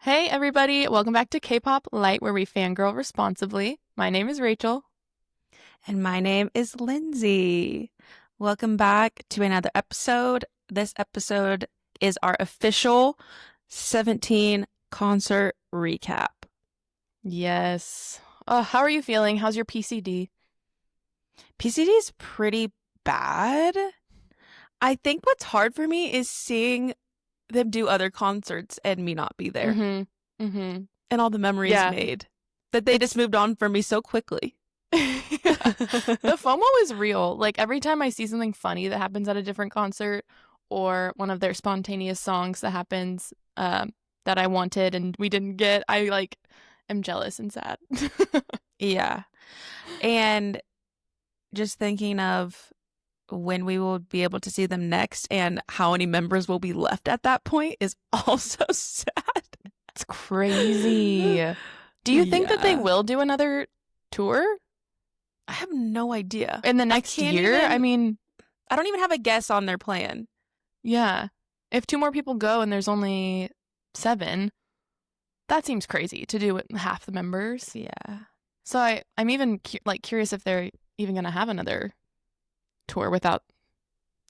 Hey everybody, welcome back to K-pop Lite where we fangirl responsibly. My name is Rachel. And my name is Lindsay. Welcome back to another episode. This episode is our official 17 concert recap. Yes. How are you feeling? How's your PCD? PCD is pretty bad. I think what's hard for me is seeing them do other concerts and me not be there. And all the memories made. That they just moved on from me so quickly. The FOMO is real. Like every time I see something funny that happens at a different concert or one of their spontaneous songs that happens that I wanted and we didn't get, I am jealous and sad. Yeah. And just thinking of when we will be able to see them next and how many members will be left at that point is also sad. It's crazy. Do you think that they will do another tour? I have no idea. In the next year? I mean, I don't even have a guess on their plan. Yeah. If 2 more people go and there's only 7, that seems crazy to do with half the members. Yeah. So I'm even curious if they're even going to have another tour without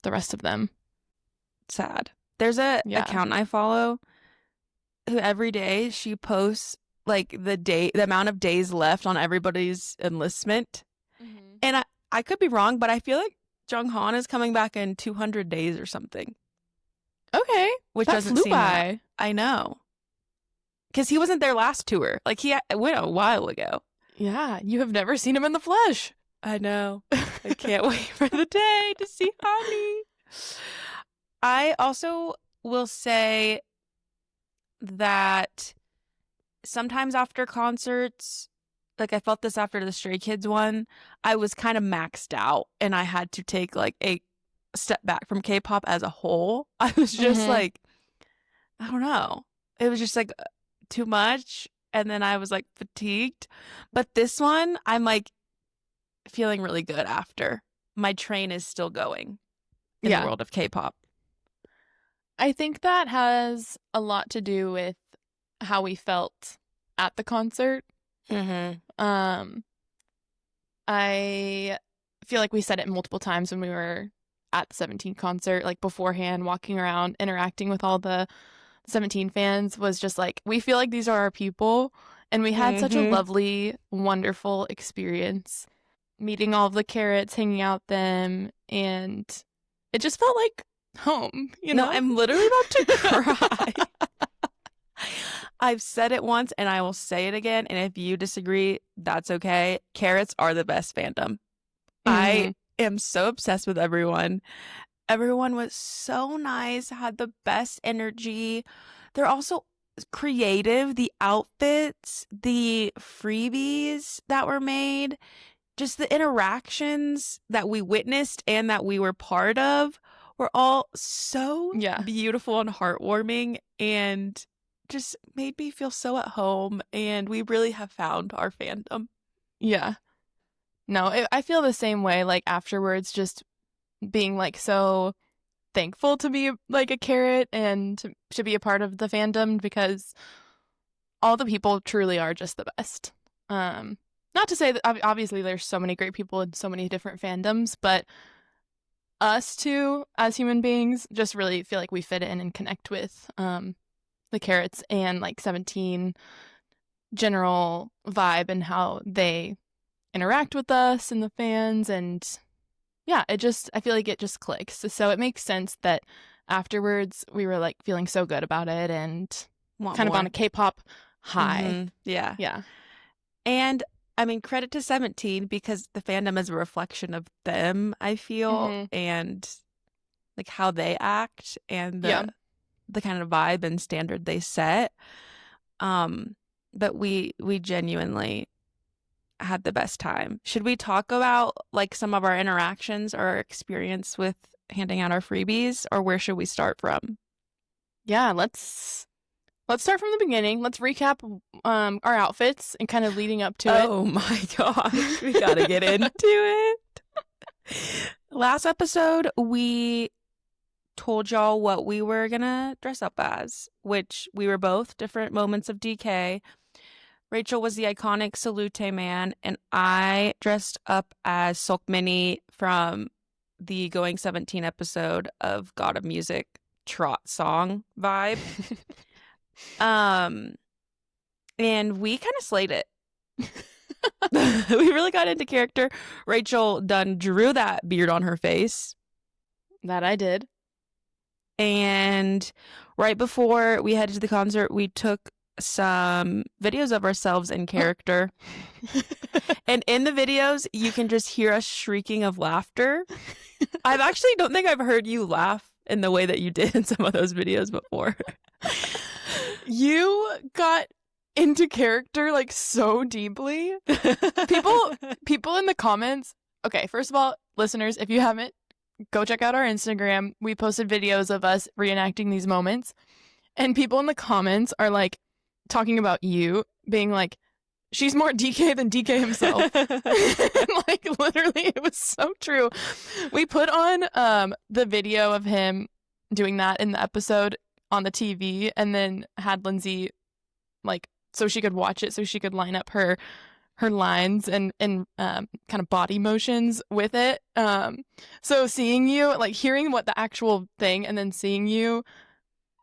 the rest of them. Sad. There's a account I follow who every day she posts the amount of days left on everybody's enlistment. And I could be wrong, but I feel like Junghan is coming back in 200 days or something. Okay. Which that doesn't flew seem by. I know. Because he wasn't their last tour. He went a while ago. Yeah. You have never seen him in the flesh. I know. I can't wait for the day to see Honey. I also will say that sometimes after concerts, I felt this after the Stray Kids one, I was kind of maxed out and I had to take a step back from K-pop as a whole. I was just I don't know. It was just too much and then I was fatigued. But this one, I'm feeling really good after. My train is still going in the world of K-pop. I think that has a lot to do with how we felt at the concert. I feel like we said it multiple times when we were at the 17 concert, beforehand, walking around, interacting with all the 17 fans was just we feel like these are our people. And we had such a lovely, wonderful experience meeting all of the Carats, hanging out with them, and it just felt like home, No, I'm literally about to cry. I've said it once and I will say it again. And if you disagree, that's okay. Carats are the best fandom. I am so obsessed with everyone. Everyone was so nice, had the best energy. They're also creative. The outfits, the freebies that were made, just the interactions that we witnessed and that we were part of were all so beautiful and heartwarming and just made me feel so at home, and we really have found our fandom. Yeah. No, I feel the same way, afterwards, just being, so thankful to be, a Carat and to be a part of the fandom because all the people truly are just the best. Not to say that, obviously, there's so many great people in so many different fandoms, but us two, as human beings, just really feel like we fit in and connect with, the Carats and 17 general vibe and how they interact with us and the fans, and I feel like it just clicks. So it makes sense that afterwards we were feeling so good about it and kind of on a K-pop high. Yeah. And I mean, credit to 17 because the fandom is a reflection of them, I feel, and how they act and the kind of vibe and standard they set. But we genuinely had the best time. Should we talk about some of our interactions or our experience with handing out our freebies, or where should we start from? Yeah, let's start from the beginning. Let's recap our outfits and kind of leading up to it. Oh my gosh, we gotta get into it. Last episode, we told y'all what we were gonna dress up as, which we were both different moments of DK. Rachel was the iconic Salute man, and I dressed up as Seungkwan from the Going 17 episode of God of Music trot song vibe. And we kind of slayed it. We really got into character. Rachel done drew that beard on her face. That I did. And right before we headed to the concert, we took some videos of ourselves in character. And in the videos, you can just hear us shrieking of laughter. I actually don't think I've heard you laugh in the way that you did in some of those videos before. You got into character like so deeply. People in the comments. Okay, first of all, listeners, if you haven't, go check out our Instagram. We posted videos of us reenacting these moments. And people in the comments are like talking about you, being like, she's more DK than DK himself. Like, literally, it was so true. We put on the video of him doing that in the episode on the TV, and then had Lindsay, like, so she could watch it, so she could line up her lines and kind of body motions with it. So seeing you, like, hearing what the actual thing and then seeing you,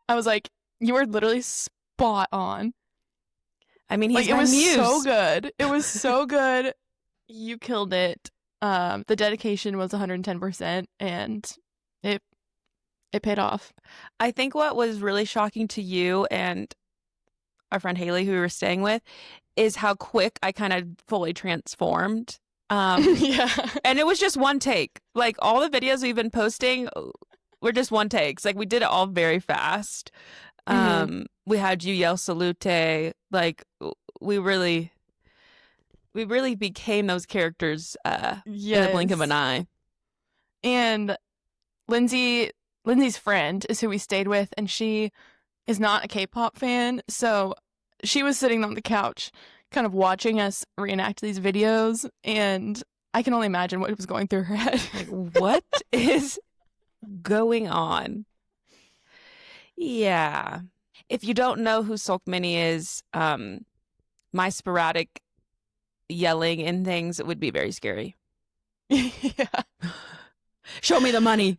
I was like, you were literally spot on. I mean, he's like, it was muse. so good. It was so good. You killed it. The dedication was 110%, and it paid off. I think what was really shocking to you and our friend Haley, who we were staying with, is how quick I kind of fully transformed. Yeah. And it was just one take. Like, all the videos we've been posting were just one takes. Like, we did it all very fast. We had you yell salute. Like, we really became those characters in a blink of an eye. And Lindsay's friend is who we stayed with, and she is not a K-pop fan, so she was sitting on the couch kind of watching us reenact these videos, and I can only imagine what was going through her head. Like, what is going on? Yeah. If you don't know who Seungkwan is, my sporadic yelling and things would be very scary. Yeah. Show me the money.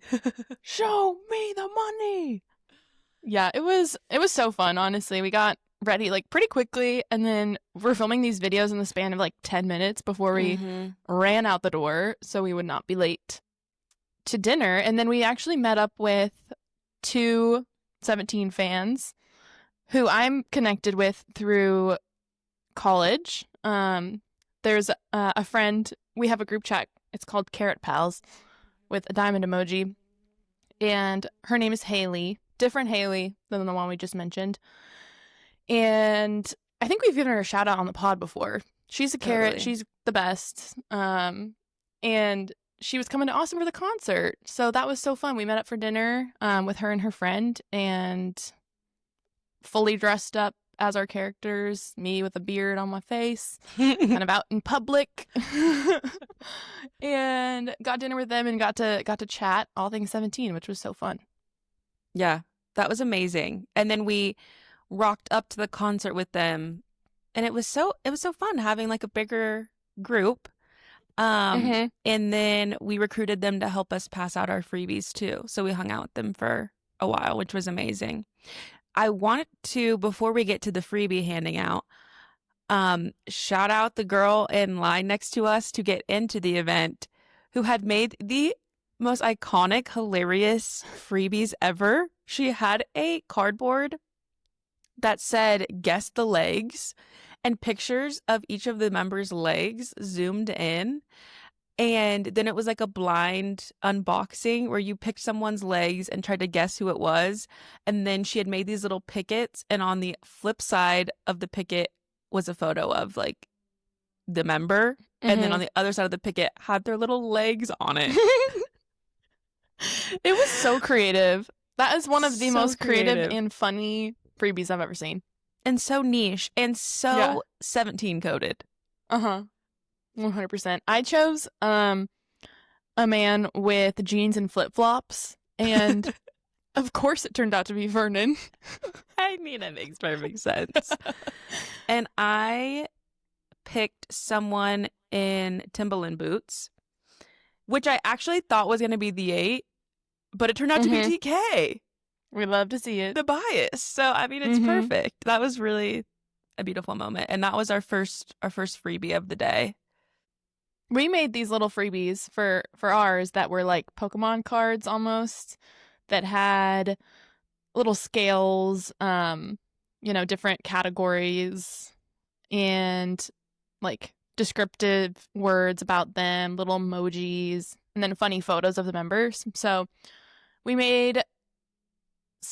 Show me the money. Yeah, it was so fun, honestly. We got ready like pretty quickly, and then we're filming these videos in the span of like 10 minutes before we ran out the door so we would not be late to dinner. And then we actually met up with 2 17 fans who I'm connected with through college. There's a friend, we have a group chat, it's called Carrot Pals, with a diamond emoji, and her name is Haley, different Haley than the one we just mentioned. And I think we've given her a shout out on the pod before. She's a carrot. Totally. She's the best. And she was coming to Austin for the concert. So that was so fun. We met up for dinner with her and her friend, and fully dressed up as our characters, me with a beard on my face, kind of out in public. And got dinner with them and got to chat all things 17, which was so fun. Yeah, that was amazing. And then we rocked up to the concert with them, and it was so fun having like a bigger group. And then we recruited them to help us pass out our freebies too. So we hung out with them for a while, which was amazing. I wanted to, before we get to the freebie handing out, shout out the girl in line next to us to get into the event, who had made the most iconic, hilarious freebies ever. She had a cardboard that said, "Guess the legs," and pictures of each of the members' legs zoomed in. And then it was like a blind unboxing where you picked someone's legs and tried to guess who it was. And then she had made these little pickets, and on the flip side of the picket was a photo of like the member. And then on the other side of the picket had their little legs on it. It was so creative. That is one of the So most creative creative. and funny freebies I've ever seen. And so niche and so 17 coded. 100%. I chose a man with jeans and flip-flops, and Of course it turned out to be Vernon. I mean, it makes perfect sense. And I picked someone in Timberland boots, which I actually thought was going to be the 8, but it turned out to be TK. We love to see it. The bias. So, I mean, it's perfect. That was really a beautiful moment. And that was our first freebie of the day. We made these little freebies for ours that were like Pokemon cards almost, that had little scales, different categories and like descriptive words about them, little emojis, and then funny photos of the members. So we made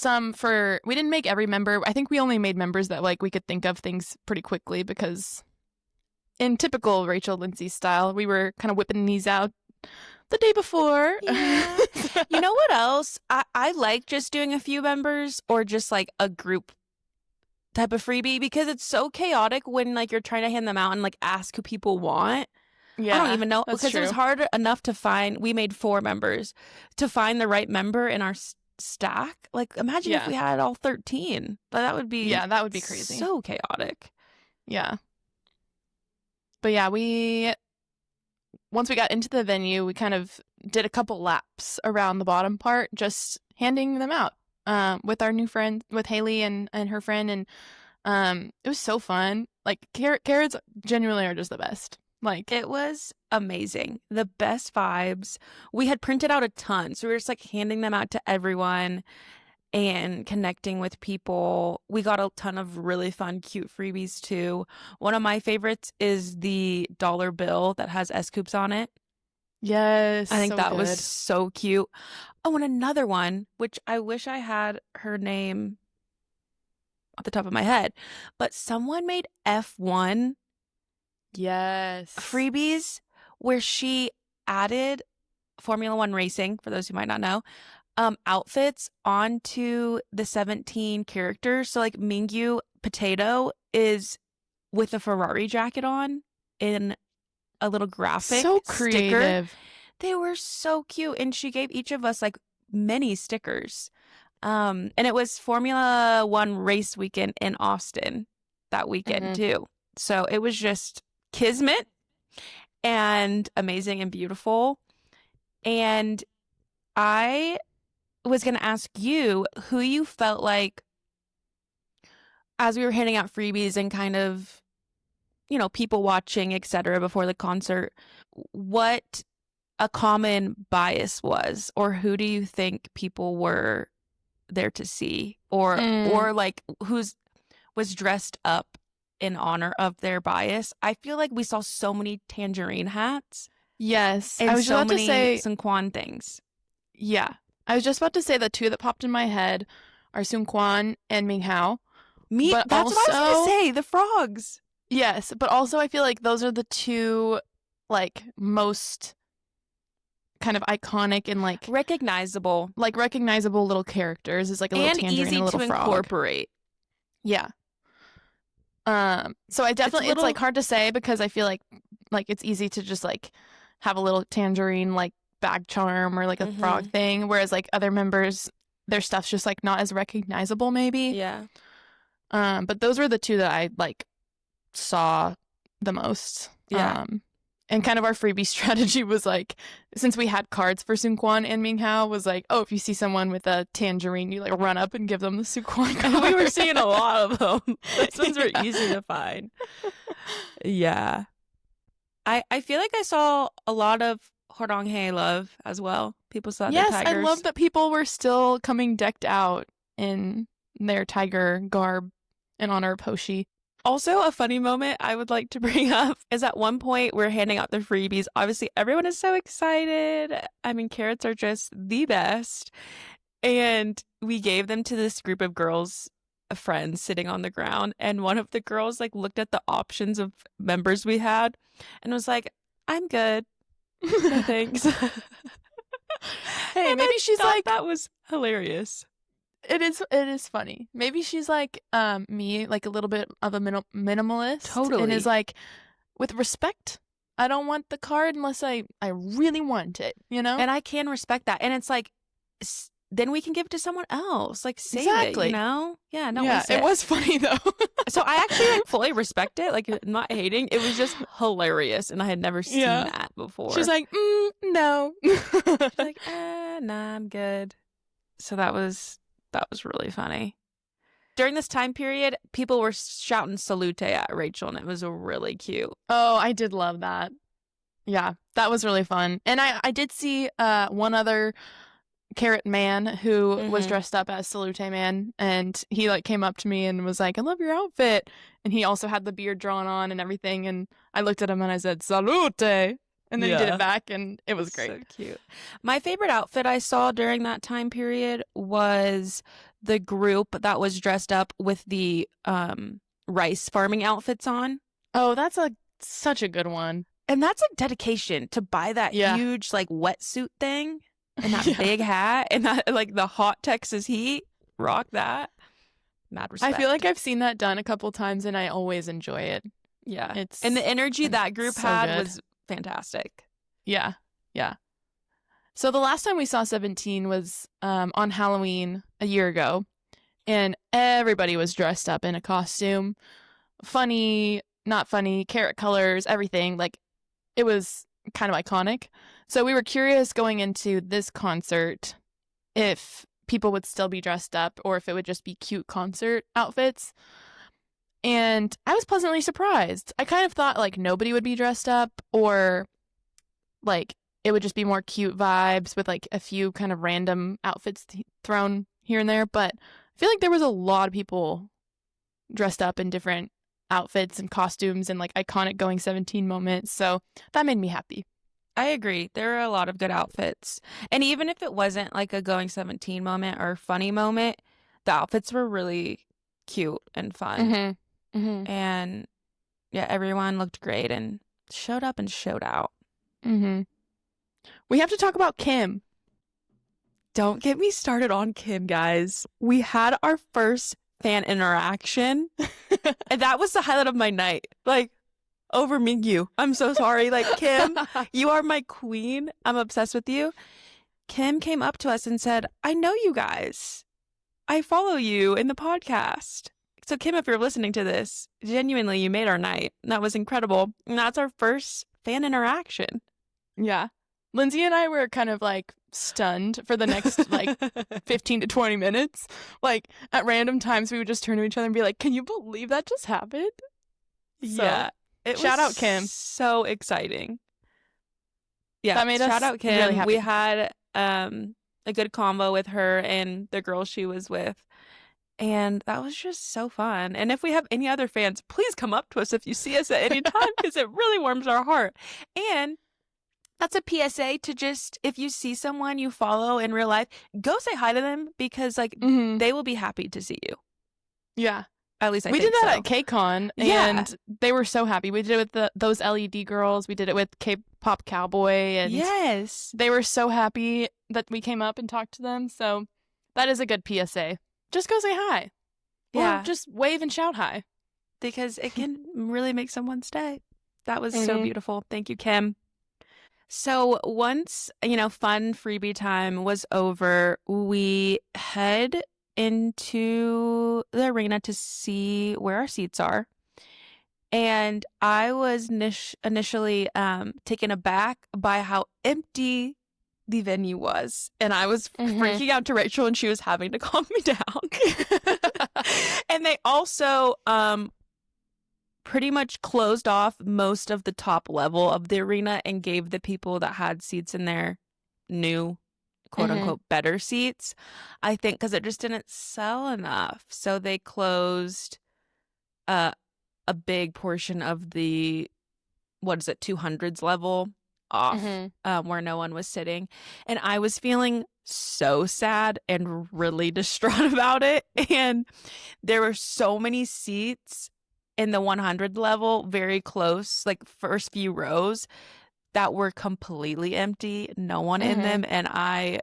we didn't make every member. I think we only made members that like we could think of things pretty quickly, because in typical Rachel Lindsay style, we were kind of whipping these out the day before. Yeah. You know what else? I like just doing a few members or just like a group type of freebie, because it's so chaotic when like you're trying to hand them out and like ask who people want. Yeah, I don't even know, because true. it was hard enough to find. We made 4 members to find the right member in our stack. Like, imagine if we had all 13. That would be crazy. So chaotic. Yeah. But yeah, once we got into the venue, we kind of did a couple laps around the bottom part, just handing them out with our new friend, with Haley and her friend. And it was so fun. Like, Carats genuinely are just the best. Like, it was amazing. The best vibes. We had printed out a ton, so we were just like handing them out to everyone and connecting with people. We got a ton of really fun, cute freebies too. One of my favorites is the dollar bill that has SCoups on it. Yes, I think so that good. was so cute. Oh, and another one, which I wish I had her name off the top of my head, but someone made F1 freebies where she added Formula One racing, for those who might not know, outfits onto the 17 characters. So like Mingyu Potato is with a Ferrari jacket on in a little graphic. So creative. Sticker. They were so cute. And she gave each of us like many stickers. And it was Formula One race weekend in Austin that weekend too. So it was just kismet and amazing and beautiful. And I was going to ask you who you felt like, as we were handing out freebies and kind of, people watching, etc., before the concert, what a common bias was, or who do you think people were there to see, or like was dressed up in honor of their bias? I feel like we saw so many tangerine hats. Yes, and I was so about many to say Seungkwan things. Yeah, I was just about to say the 2 that popped in my head are Seungkwan and Minghao. That's what I was going to say. The frogs. Yes, but also I feel like those are the 2 like most kind of iconic and like recognizable little characters. Is like a little and tangerine easy and a little to frog. Incorporate. Yeah. So I definitely it's like hard to say, because I feel like it's easy to just like have a little tangerine like bag charm or like a frog thing, whereas like other members, their stuff's just like not as recognizable maybe. Yeah. But those were the 2 that I like saw the most. Yeah. And kind of our freebie strategy was like, since we had cards for Seungkwan and Minghao, was like, oh, if you see someone with a tangerine, you like run up and give them the Seungkwan card. We were seeing a lot of them. Those ones were easy to find. Yeah. I feel like I saw a lot of Horonghae love as well. People saw their tigers. Yes, I love that people were still coming decked out in their tiger garb in honor of Hoshi. Also, a funny moment I would like to bring up is at one point we're handing out the freebies. Obviously, everyone is so excited. I mean, Carats are just the best. And we gave them to this group of girls, friends sitting on the ground. And one of the girls like looked at the options of members we had and was like, I'm good. No, thanks. Hey, maybe she's like, that was hilarious. It is funny. Maybe she's like me, like a little bit of a minimalist. Totally. And is like, with respect, I don't want the card unless I really want it, you know? And I can respect that. And it's like, then we can give it to someone else. Like, save Exactly. it, you know? Yeah, don't Yeah, waste it. it was funny though. So I actually like fully respect it. Like, I'm not hating. It was just hilarious, and I had never seen Yeah. that before. She's like, no. She's like, nah, I'm good. So that was really funny. During this time period, people were shouting salute at Rachel, and it was really cute. Oh, I did love that. Yeah, that was really fun. And I did see one other Carrot man who was dressed up as Salute Man, and he like came up to me and was like, I love your outfit. And he also had the beard drawn on and everything, and I looked at him and I said, Salute. And then he did it back, and it was great. So cute. My favorite outfit I saw during that time period was the group that was dressed up with the rice farming outfits on. Oh, that's such a good one. And that's a dedication to buy that huge like wetsuit thing and that big hat and that like the hot Texas heat. Rock that. Mad respect. I feel like I've seen that done a couple times, and I always enjoy it. Yeah. And the energy that group had was fantastic. Yeah. So the last time we saw 17 was on Halloween a year ago, and everybody was dressed up in a costume. Funny, not funny, carrot colors, everything. Like, it was kind of iconic. So we were curious going into this concert if people would still be dressed up or if it would just be cute concert outfits. And I was pleasantly surprised. I kind of thought like nobody would be dressed up, or like it would just be more cute vibes with like a few kind of random outfits thrown here and there. But I feel like there was a lot of people dressed up in different outfits and costumes and like iconic Going 17 moments. So that made me happy. I agree. There are a lot of good outfits. And even if it wasn't like a Going 17 moment or funny moment, the outfits were really cute and fun. And yeah, everyone looked great and showed up and showed out. We have to talk about Kim. Don't get me started on Kim, guys. We had our first fan interaction, and that was the highlight of my night. Like, over Mingyu. I'm so sorry. Like, Kim, you are my queen. I'm obsessed with you. Kim came up to us and said, I know you guys. I follow you in the podcast. So, Kim, if you're listening to this, genuinely, you made our night. That was incredible. And that's our first fan interaction. Yeah. Lindsay and I were kind of like stunned for the next like 15 to 20 minutes. Like, at random times, we would just turn to each other and be like, can you believe that just happened? Yeah. Shout out Kim. So exciting. Yeah. That made us shout out Kim. really happy. We had a good combo with her and the girl she was with. And that was just so fun. And if we have any other fans, please come up to us if you see us at any time, because it really warms our heart. And that's a PSA to just, if you see someone you follow in real life, go say hi to them, because like they will be happy to see you. Yeah. At least we think did that so. at K-Con, and they were so happy. We did it with those LED girls. We did it with K-pop Cowboy, and they were so happy that we came up and talked to them. So that is a good PSA. Just go say hi. Yeah. Or just wave and shout hi. Because it can really make someone stay. That was so beautiful. Thank you, Kim. So once, fun freebie time was over, we head into the arena to see where our seats are. And I was initially taken aback by how empty the venue was. And I was freaking out to Rachel, and she was having to calm me down. And they also pretty much closed off most of the top level of the arena and gave the people that had seats in there new, quote unquote, better seats. I think because it just didn't sell enough. So they closed a big portion of the, 200s level off where no one was sitting. And I was feeling so sad and really distraught about it. And there were so many seats in the 100 level, very close, like first few rows, that were completely empty, no one in them, and I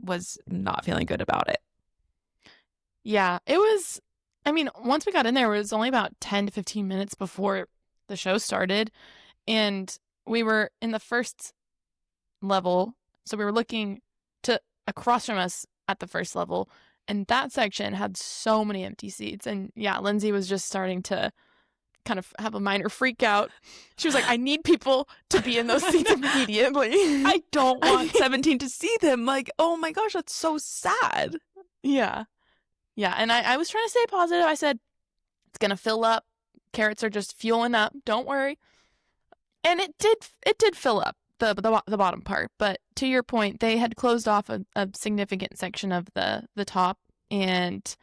was not feeling good about it. Yeah, it was, once we got in there, it was only about 10 to 15 minutes before the show started, and we were in the first level, so we were looking to across from us at the first level. And that section had so many empty seats. And yeah, Lindsay was just starting to kind of have a minor freak out. She was like, I need people to be in those seats immediately. I don't want 17 to see them. Like, oh my gosh, that's so sad. Yeah. Yeah. And I was trying to stay positive. I said, it's going to fill up. Carats are just fueling up. Don't worry. And it did fill up the bottom part. But to your point, they had closed off a significant section of the top. And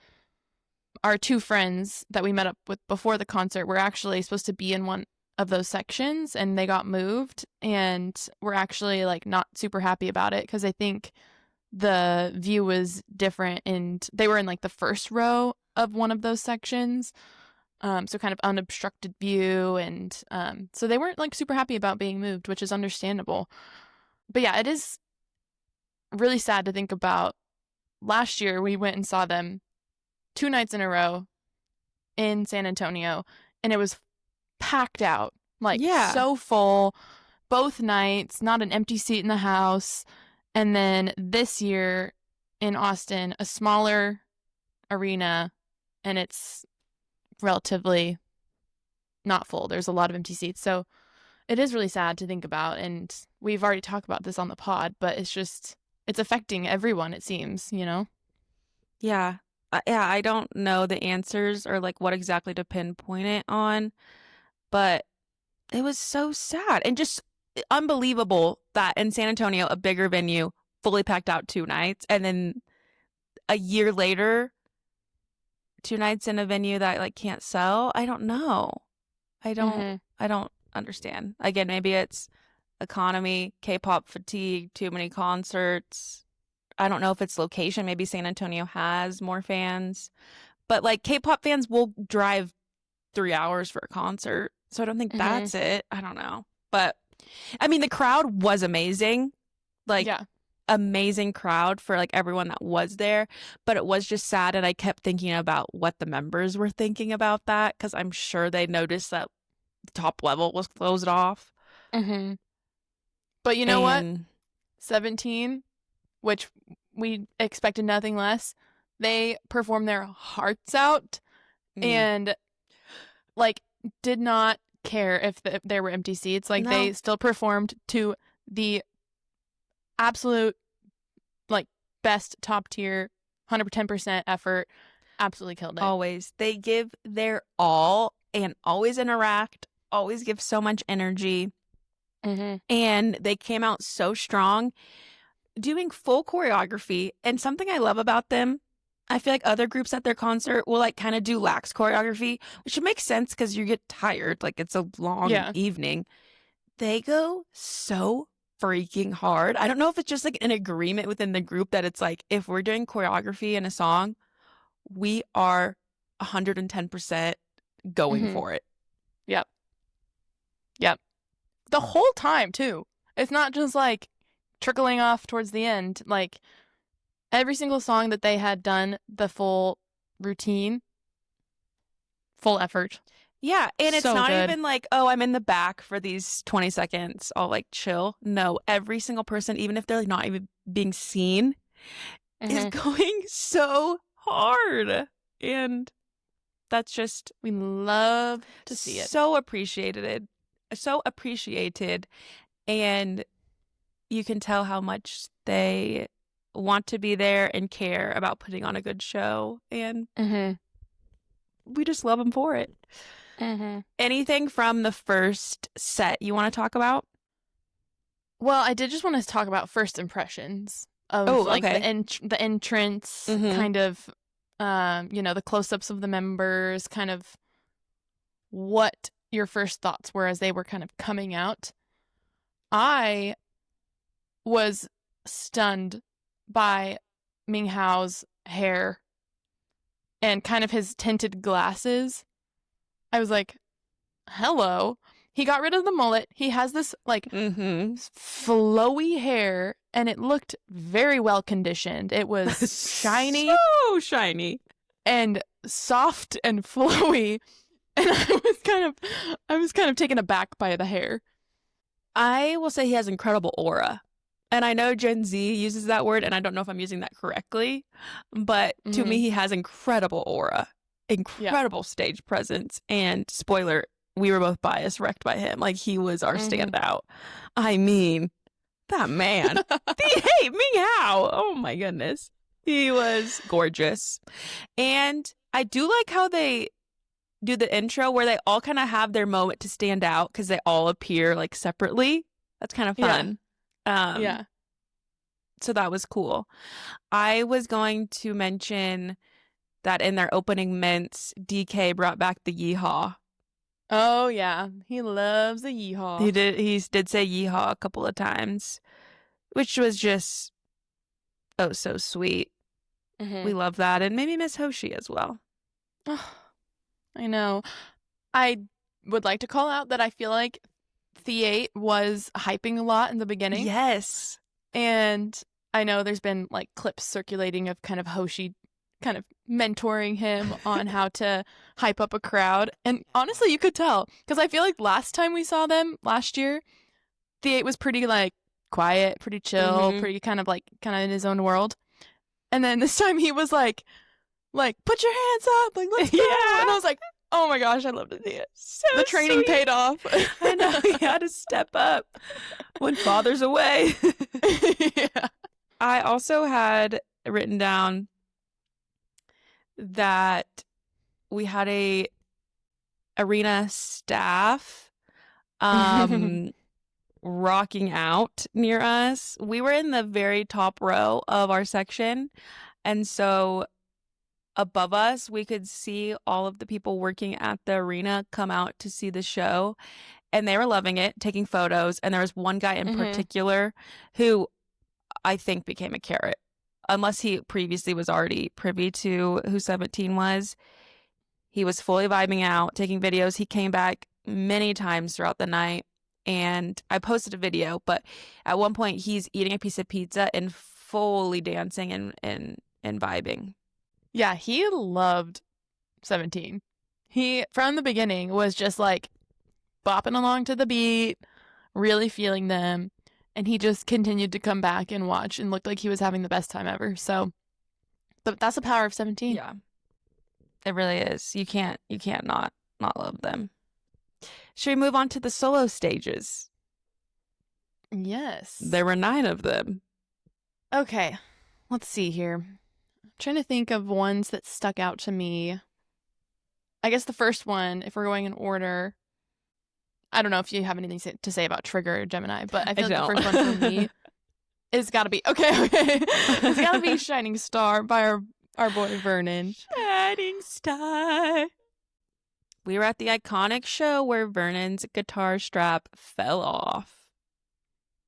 our two friends that we met up with before the concert were actually supposed to be in one of those sections, and they got moved, and we're actually like not super happy about it because I think the view was different, and they were in like the first row of one of those sections, so kind of unobstructed view, and so they weren't like super happy about being moved, which is understandable. But yeah, it is really sad to think about. Last year we went and saw them 2 nights in a row in San Antonio, and it was packed out, like so full both nights, not an empty seat in the house. And then this year in Austin, a smaller arena, and it's relatively not full. There's a lot of empty seats. So it is really sad to think about. And we've already talked about this on the pod, but it's affecting everyone, it seems, you know? Yeah. Yeah, I don't know the answers or like what exactly to pinpoint it on, but it was so sad and just unbelievable that in San Antonio, a bigger venue, fully packed out 2 nights, and then a year later, 2 nights in a venue that like can't sell. I don't know. I don't understand. Again, maybe it's economy, K-pop fatigue, too many concerts. I don't know if it's location. Maybe San Antonio has more fans. But like K-pop fans will drive 3 hours for a concert. So I don't think that's it. I don't know. But I mean, the crowd was amazing. Like, amazing crowd for like everyone that was there. But it was just sad. And I kept thinking about what the members were thinking about that, because I'm sure they noticed that the top level was closed off. But you know what? 17, which we expected nothing less, they performed their hearts out and like did not care if there were empty seats. Like they still performed to the absolute like best top tier 110% effort. Absolutely killed it. Always. They give their all and always interact, always give so much energy. And they came out so strong, doing full choreography. And something I love about them, I feel like other groups at their concert will like kind of do lax choreography, which makes sense because you get tired. Like it's a long evening. They go so freaking hard. I don't know if it's just like an agreement within the group that it's like, if we're doing choreography in a song, we are 110% going for it. Yep. The whole time too. It's not just like trickling off towards the end. Like every single song that they had done the full routine, full effort. Yeah, and it's so not good. even like, oh, I'm in the back for these 20 seconds. I'll like chill. No, every single person, even if they're like not even being seen, is going so hard. And that's just, we love to see it. So appreciated. And you can tell how much they want to be there and care about putting on a good show. And we just love them for it. Anything from the first set you want to talk about? Well, I did just want to talk about first impressions of the entrance, kind of, the close-ups of the members, kind of what your first thoughts were as they were kind of coming out. I was stunned by Minghao's hair and kind of his tinted glasses. I was like, hello. He got rid of the mullet. He has this like flowy hair, and it looked very well conditioned. It was shiny. So shiny. And soft and flowy. And I was kind of taken aback by the hair. I will say he has incredible aura. And I know Gen Z uses that word, and I don't know if I'm using that correctly, but to me, he has incredible aura, incredible stage presence, and spoiler, we were both bias wrecked by him. Like, he was our standout. I mean, that man. Hey, Ming Hao. Oh my goodness. He was gorgeous. And I do like how they do the intro where they all kind of have their moment to stand out because they all appear like separately. That's kind of fun. Yeah. So that was cool. I was going to mention that in their opening mints, DK brought back the yeehaw. Oh yeah, he loves a yeehaw. He did say yeehaw a couple of times, which was just so sweet. We love that, and maybe Miss Hoshi as well. Oh, I know. I would like to call out that I feel like The8 was hyping a lot in the beginning. Yes. And I know there's been like clips circulating of kind of Hoshi kind of mentoring him on how to hype up a crowd. And honestly, you could tell because I feel like last time we saw them last year, The8 was pretty like quiet, pretty chill, pretty kind of in his own world. And then this time he was like put your hands up, like let's go. Yeah. And I was like, oh my gosh, I love to see it. So the training sweet. paid off. I know, he had to step up when father's away. Yeah. I also had written down that we had a arena staff rocking out near us. We were in the very top row of our section, and so above us we could see all of the people working at the arena come out to see the show, and they were loving it, taking photos. And there was one guy in particular who I think became a Carrot, unless he previously was already privy to who 17 was. He was fully vibing out, taking videos. He came back many times throughout the night, and I posted a video, but at one point he's eating a piece of pizza and fully dancing and vibing. Yeah, he loved 17. He, from the beginning, was just like bopping along to the beat, really feeling them. And he just continued to come back and watch and looked like he was having the best time ever. So that's the power of 17. Yeah, it really is. You can't not love them. Should we move on to the solo stages? Yes. There were 9 of them. Okay, let's see here. I'm trying to think of ones that stuck out to me. I guess the first one, if we're going in order, I don't know if you have anything to say about Trigger or Gemini, but I feel like the first one for me is got to be, okay. It's got to be Shining Star by our boy Vernon. Shining Star. We were at the iconic show where Vernon's guitar strap fell off.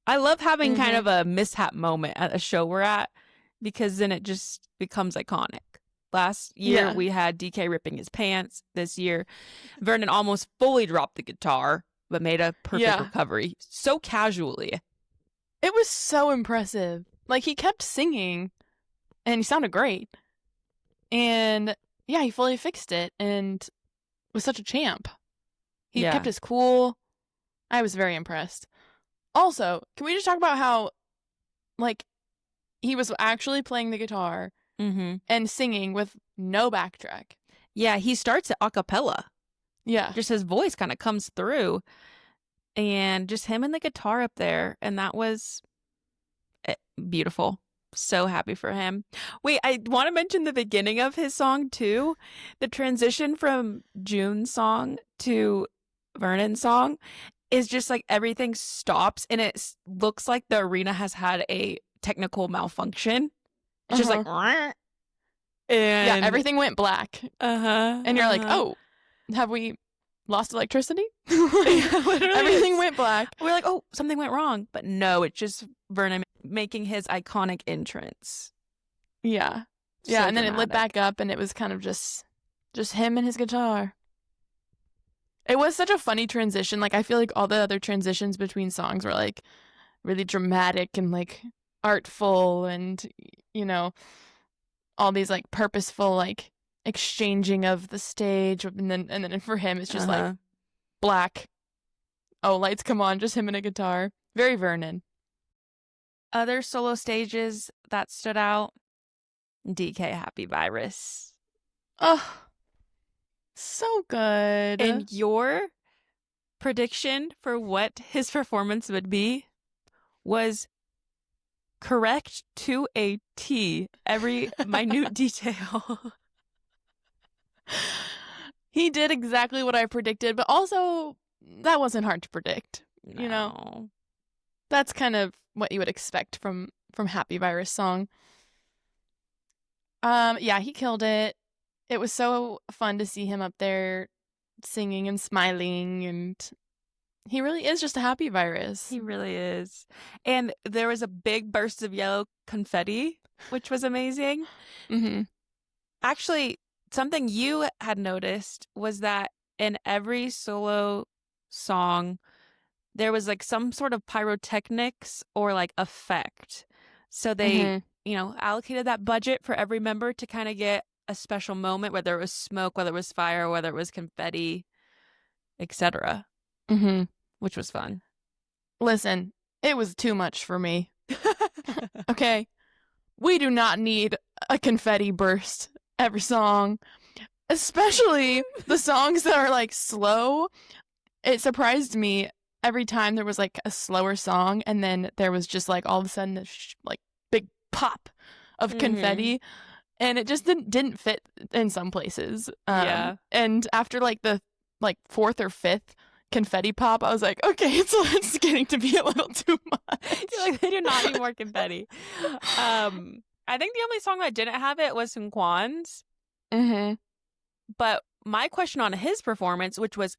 I love having kind of a mishap moment at a show we're at, because then it just becomes iconic. Last year, we had DK ripping his pants. This year, Vernon almost fully dropped the guitar, but made a perfect recovery so casually. It was so impressive. Like, he kept singing, and he sounded great. And, yeah, he fully fixed it, and was such a champ. He kept his cool. I was very impressed. Also, can we just talk about how, like, he was actually playing the guitar and singing with no backtrack. Yeah, he starts it a cappella. Yeah. Just his voice kind of comes through. And just him and the guitar up there. And that was beautiful. So happy for him. Wait, I want to mention the beginning of his song, too. The transition from June's song to Vernon's song is just like everything stops. And it looks like the arena has had a technical malfunction. It's just like, and yeah, everything went black. And you're like, oh, have we lost electricity? Everything went black. We're like, oh, something went wrong. But no, it's just Vernon making his iconic entrance. Yeah. So yeah, and then dramatic. it lit back up, and it was kind of just him and his guitar. It was such a funny transition. Like, I feel like all the other transitions between songs were like really dramatic and like artful, and you know, all these like purposeful like exchanging of the stage, and then for him it's just like black. Oh, lights come on, just him and a guitar. Very Vernon. Other solo stages that stood out, DK Happy Virus. Oh, so good. And your prediction for what his performance would be was correct to a T. Every minute detail. He did exactly what I predicted, but also that wasn't hard to predict. No. You know, that's kind of what you would expect from Happy Virus song. Yeah, he killed it. It was so fun to see him up there singing and smiling, and he really is just a happy virus. He really is. And there was a big burst of yellow confetti, which was amazing. Mm-hmm. Actually, something you had noticed was that in every solo song, there was like some sort of pyrotechnics or like effect. So they, allocated that budget for every member to kind of get a special moment, whether it was smoke, whether it was fire, whether it was confetti, etc. Mm-hmm. Which was fun. Listen, it was too much for me. Okay? We do not need a confetti burst every song, especially the songs that are like slow. It surprised me every time there was like a slower song and then there was just like all of a sudden this like big pop of confetti, and it just didn't fit in some places. Yeah. And after like the fourth or fifth confetti pop, I was like, okay, it's getting to be a little too much. You're like, they do not need more confetti. I think the only song that didn't have it was Seungkwan's. Mm-hmm. But my question on his performance, which was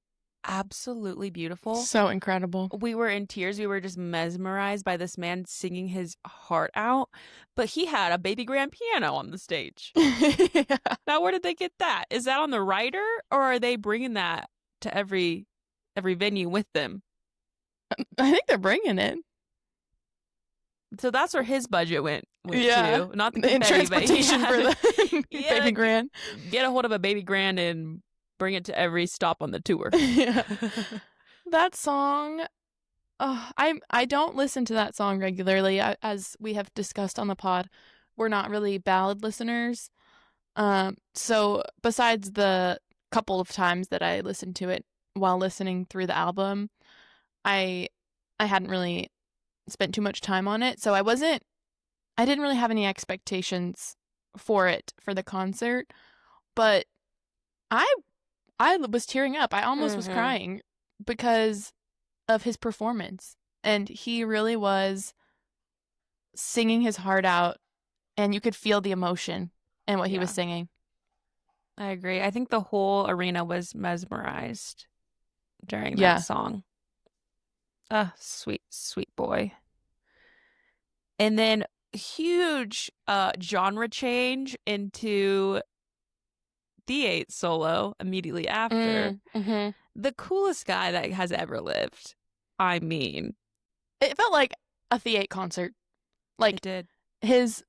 absolutely beautiful. So incredible. We were in tears. We were just mesmerized by this man singing his heart out. But he had a baby grand piano on the stage. Yeah. Now, where did they get that? Is that on the writer, or are they bringing that to every venue with them? I think they're bringing it. So that's where his budget went yeah. to. Not the confetti, transportation for the baby grand. Get a hold of a baby grand and bring it to every stop on the tour. Yeah. That song, I don't listen to that song regularly. As we have discussed on the pod, we're not really ballad listeners. So besides the couple of times that I listened to it while listening through the album, I hadn't really spent too much time on it. So I didn't really have any expectations for it for the concert, but I was tearing up. I almost was crying because of his performance. And he really was singing his heart out, and you could feel the emotion in what he was singing. I agree. I think the whole arena was mesmerized during that song. Sweet, sweet boy. And then huge genre change into D8 solo immediately after. The coolest guy that has ever lived. I mean, it felt like a D8 concert. Like, it did. His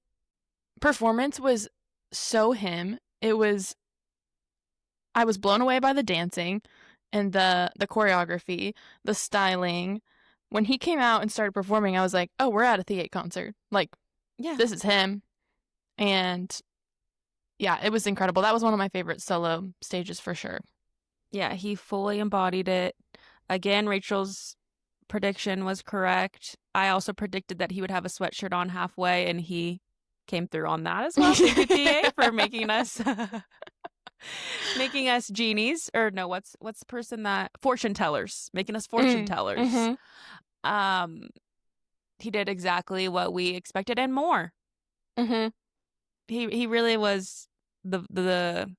performance was so him. I was blown away by the dancing and the choreography, the styling. When he came out and started performing, I was like, oh, we're at a D8 concert. Like, this is him. And yeah, it was incredible. That was one of my favorite solo stages for sure. Yeah, he fully embodied it. Again, Rachel's prediction was correct. I also predicted that he would have a sweatshirt on halfway, and he came through on that as well. Thank you, TA, for making us genies. Or no, what's the person that fortune tellers, making us fortune tellers. He did exactly what we expected and more. He really was the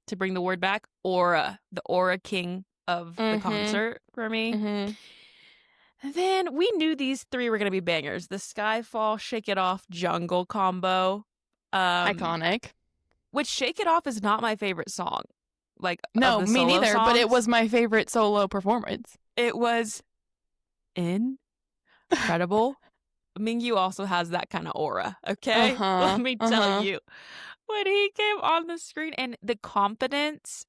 to bring the word back, the aura king of the concert for me. Then we knew these three were going to be bangers. The Skyfall, Shake It Off, Jungle combo. Iconic. Which Shake It Off is not my favorite song. Like, no, me neither, songs. but it was my favorite solo performance. It was incredible. Mingyu also has that kind of aura, okay? Let me tell you. When he came on the screen and the confidence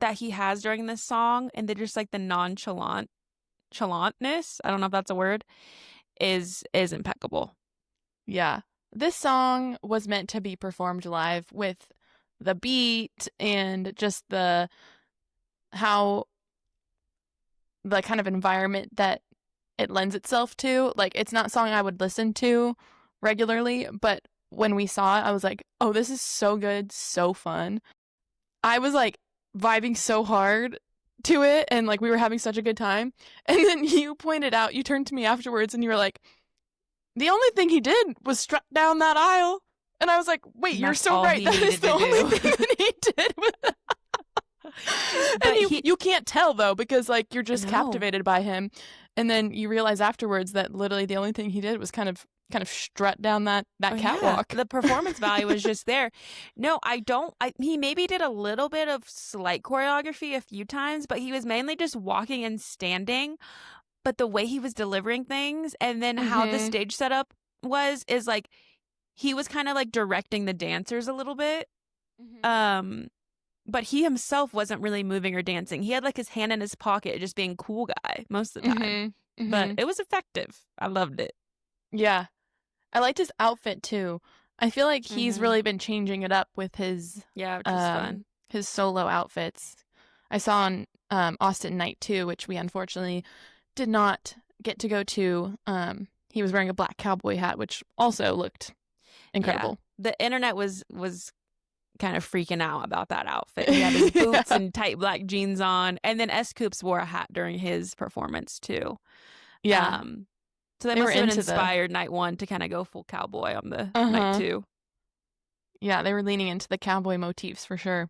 that he has during this song, and just like the nonchalantness, I don't know if that's a word, is impeccable. Yeah. This song was meant to be performed live with the beat and just how the kind of environment that it lends itself to. Like, it's not a song I would listen to regularly, but when we saw it, I was like, oh, this is so good, so fun. I was like vibing so hard to it, and like we were having such a good time. And then you pointed out, you turned to me afterwards and you were like, the only thing he did was strut down that aisle. And I was like, wait, And you're that's so all right. he That is needed the to only do. thing that he did. But And you can't tell, though, because like you're just No. captivated by him. And then you realize afterwards that literally the only thing he did was kind of strut down that catwalk. Yeah. The performance value was just there. No, he maybe did a little bit of slight choreography a few times, but he was mainly just walking and standing. But the way he was delivering things and then how the stage setup is like he was kind of like directing the dancers a little bit. But he himself wasn't really moving or dancing. He had like his hand in his pocket, just being cool guy most of the time. But it was effective. I loved it. Yeah. I liked his outfit too. I feel like he's really been changing it up with his which is fun. His solo outfits. I saw on Austin Night 2, which we unfortunately did not get to go to. He was wearing a black cowboy hat, which also looked incredible. Yeah. The internet was kind of freaking out about that outfit. He had his boots and tight black jeans on, and then SCoups wore a hat during his performance too. Yeah. So they must have been inspired night 1 to kind of go full cowboy on the night 2. Yeah, they were leaning into the cowboy motifs for sure.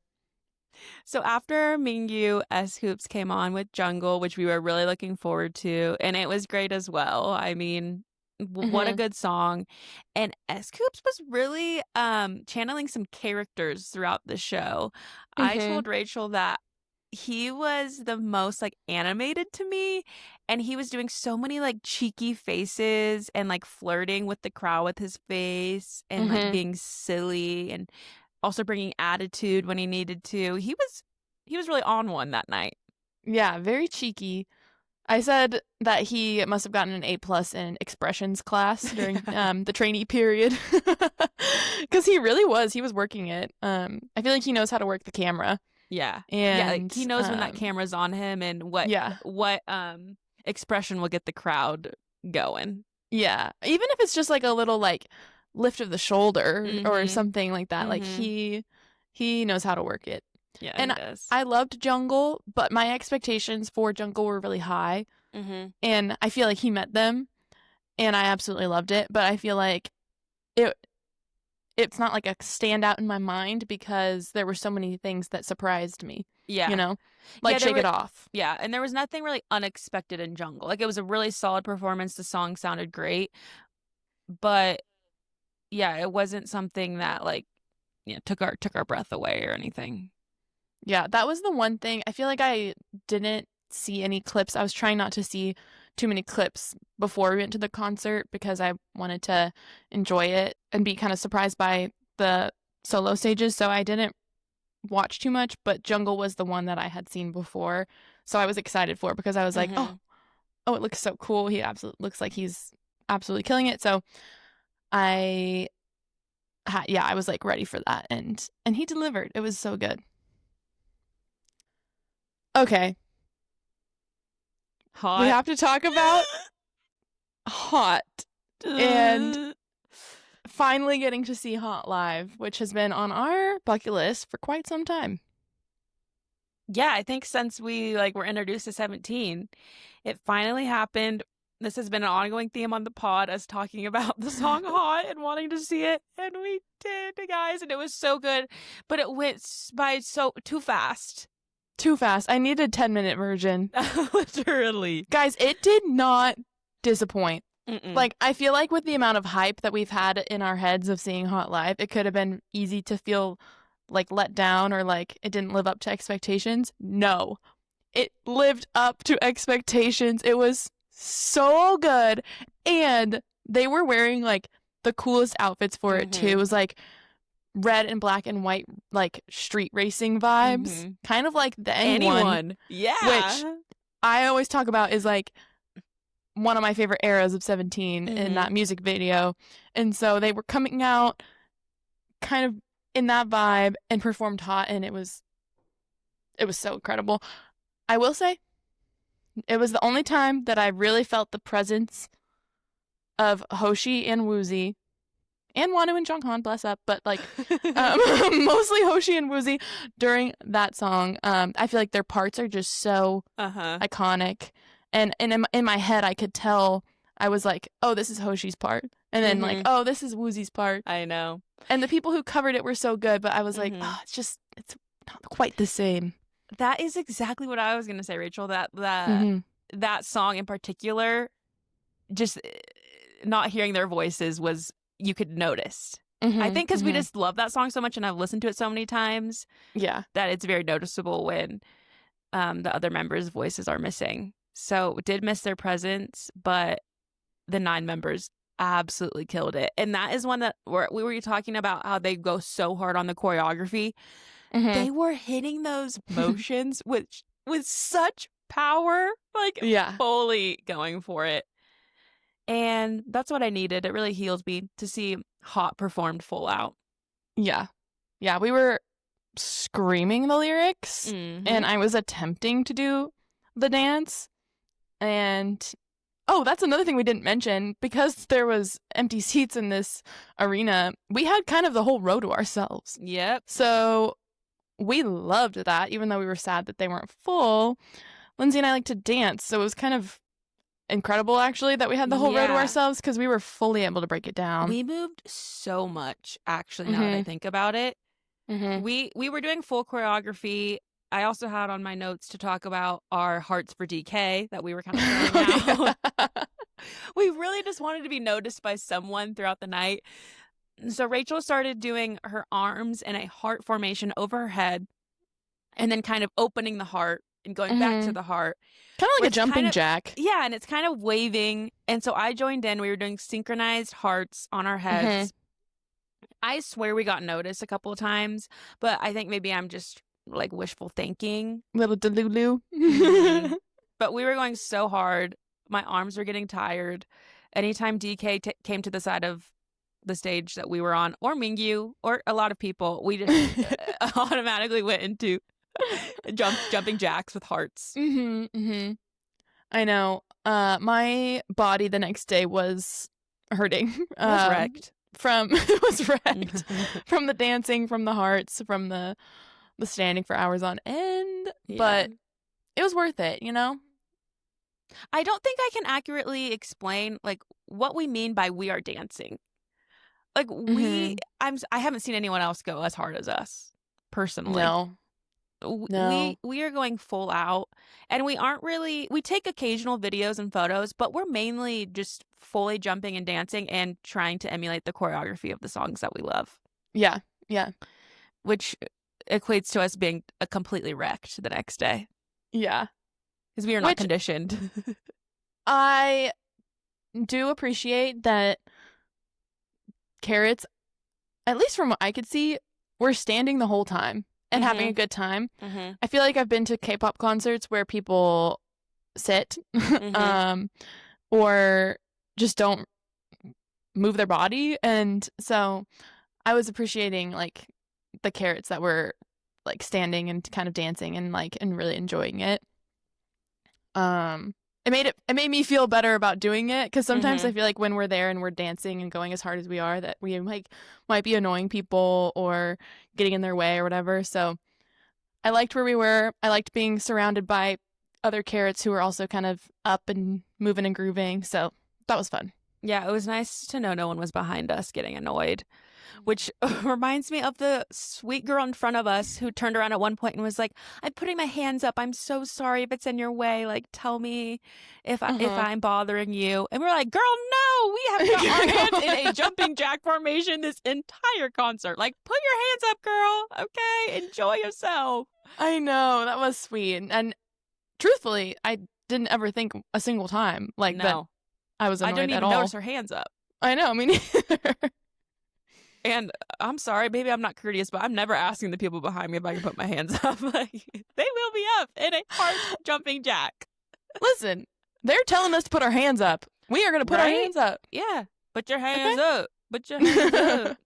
So after Mingyu, SCoups came on with Jungle, which we were really looking forward to, and it was great as well. I mean, what a good song. And SCoups was really channeling some characters throughout the show. I told Rachel that he was the most like animated to me, and he was doing so many like cheeky faces and like flirting with the crowd with his face and like being silly and also bringing attitude when he needed to. He was really on one that night. Yeah, very cheeky. I said that he must have gotten an A+ in expressions class during the trainee period, because he was working it. I feel like he knows how to work the camera. Yeah. And like he knows when that camera's on him and what expression will get the crowd going. Yeah. Even if it's just like a little like lift of the shoulder or something like that. Like he knows how to work it. Yeah, and he does. I loved Jungle, but my expectations for Jungle were really high. And I feel like he met them, and I absolutely loved it. But I feel like it's not like a standout in my mind because there were so many things that surprised me. Yeah. You know? Like Shake It Off. Yeah, and there was nothing really unexpected in Jungle. Like, it was a really solid performance. The song sounded great. But, yeah, it wasn't something that, like, took our breath away or anything. Yeah, that was the one thing. I feel like I didn't see any clips. I was trying not to see too many clips before we went to the concert because I wanted to enjoy it and be kind of surprised by the solo stages. So I didn't watch too much, but Jungle was the one that I had seen before. So I was excited for it because I was like, oh, it looks so cool. He absolutely looks like he's absolutely killing it. So I was like ready for that. And he delivered. It was so good. Okay. Hot. We have to talk about Hot and finally getting to see Hot live, which has been on our bucket list for quite some time. Yeah, I think since we were introduced to 17, it finally happened. This has been an ongoing theme on the pod, us talking about the song Hot and wanting to see it, and we did, guys, and it was so good, but it went by too fast. Too fast. I needed a 10-minute version. Literally. Guys, it did not disappoint. Like, I feel like with the amount of hype that we've had in our heads of seeing Hot live, it could have been easy to feel like let down or like it didn't live up to expectations. No, it lived up to expectations. It was so good. And they were wearing like the coolest outfits for it too. It was like red and black and white, like street racing vibes, kind of like the Anyone. Yeah, which I always talk about is like one of my favorite eras of 17 in that music video. And so they were coming out kind of in that vibe and performed hot, and it was so incredible. I will say, it was the only time that I really felt the presence of Hoshi and Woozi, and Wonu and Jonghan, bless up, but like mostly Hoshi and Woozi during that song. I feel like their parts are just so iconic, and in my head I could tell. I was like, oh, this is Hoshi's part, and then like, oh, this is Woozi's part. I know. And the people who covered it were so good, but I was like, oh, it's not quite the same. That is exactly what I was gonna say, Rachel. That song in particular, just not hearing their voices was, you could notice. I think because we just love that song so much, and I've listened to it so many times. Yeah, that it's very noticeable when the other members' voices are missing. So did miss their presence, but the 9 members absolutely killed it. And that is one that we were talking about how they go so hard on the choreography. They were hitting those motions with such power, like fully going for it. And that's what I needed. It really heals me to see Hot performed full out. Yeah. Yeah, we were screaming the lyrics, and I was attempting to do the dance. And oh, that's another thing we didn't mention. Because there was empty seats in this arena, we had kind of the whole row to ourselves. Yep. So we loved that, even though we were sad that they weren't full. Lindsay and I like to dance, so it was kind of incredible, actually, that we had the whole row to ourselves, because we were fully able to break it down. We moved so much, actually, now that I think about it. We were doing full choreography. I also had on my notes to talk about our Hearts for DK that we were kind of playing out. We really just wanted to be noticed by someone throughout the night. So Rachel started doing her arms in a heart formation over her head, and then kind of opening the heart and going back to the heart. Kind of like a jumping jack. Yeah, and it's kind of waving. And so I joined in. We were doing synchronized hearts on our heads. I swear we got noticed a couple of times, but I think maybe I'm just like wishful thinking. Little delulu. But we were going so hard. My arms were getting tired. Anytime DK came to the side of the stage that we were on, or Mingyu, or a lot of people, we just automatically went into jumping jacks with hearts. I know. My body the next day was hurting. It was wrecked. It was wrecked from the dancing, from the hearts, from the standing for hours on end. But it was worth it, you know? I don't think I can accurately explain like what we mean by we are dancing. Like I haven't seen anyone else go as hard as us, personally. No. We are going full out, and we take occasional videos and photos, but we're mainly just fully jumping and dancing and trying to emulate the choreography of the songs that we love. Yeah. Which equates to us being completely wrecked the next day. Yeah. Because we are not conditioned. I do appreciate that Carats, at least from what I could see, were standing the whole time and having a good time. I feel like I've been to K-pop concerts where people sit or just don't move their body, and so I was appreciating like the Carats that were like standing and kind of dancing and really enjoying it. It made me feel better about doing it, because sometimes I feel like when we're there and we're dancing and going as hard as we are, that we like might be annoying people or getting in their way or whatever. So I liked where we were. I liked being surrounded by other Carats who were also kind of up and moving and grooving. So that was fun. Yeah, it was nice to know no one was behind us getting annoyed, which reminds me of the sweet girl in front of us who turned around at one point and was like, I'm putting my hands up. I'm so sorry if it's in your way. Like, tell me if I'm bothering you. And we're like, girl, no, we have got our hands in a jumping jack formation this entire concert. Like, put your hands up, girl. Okay, enjoy yourself. I know, that was sweet. And truthfully, I didn't ever think a single time that I was annoyed at all. I didn't even notice her hands up. I know, me neither. And I'm sorry, maybe I'm not courteous, but I'm never asking the people behind me if I can put my hands up. Like, they will be up in a hard jumping jack. Listen, They're telling us to put our hands up. We are going to put our hands up. Yeah. Put your hands up. Put your hands up.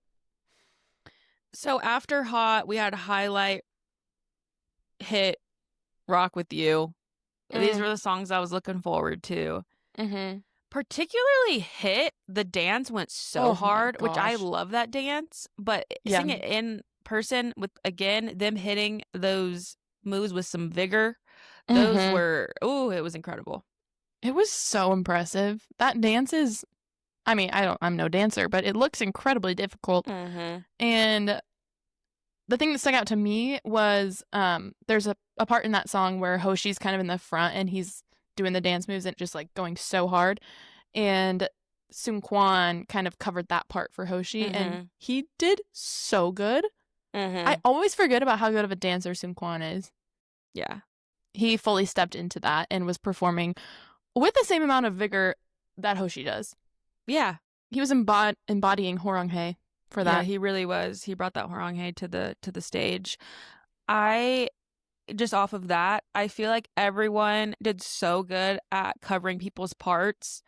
So after Hot, we had Highlight, Hit, Rock With You. These were the songs I was looking forward to. Particularly Hit, the dance went so hard, which I love that dance, but seeing it in person with, again, them hitting those moves with some vigor, those were, it was incredible. It was so impressive. That dance is, I mean, I'm no dancer, but it looks incredibly difficult. And the thing that stuck out to me was there's a part in that song where Hoshi's kind of in the front and he's doing the dance moves and just like going so hard. And Seungkwan kind of covered that part for Hoshi and he did so good. I always forget about how good of a dancer Seungkwan is. Yeah. He fully stepped into that and was performing with the same amount of vigor that Hoshi does. Yeah. He was embodying Hwaranghae for that. Yeah, he really was. He brought that Hwaranghae to the stage. Just off of that, I feel like everyone did so good at covering people's parts,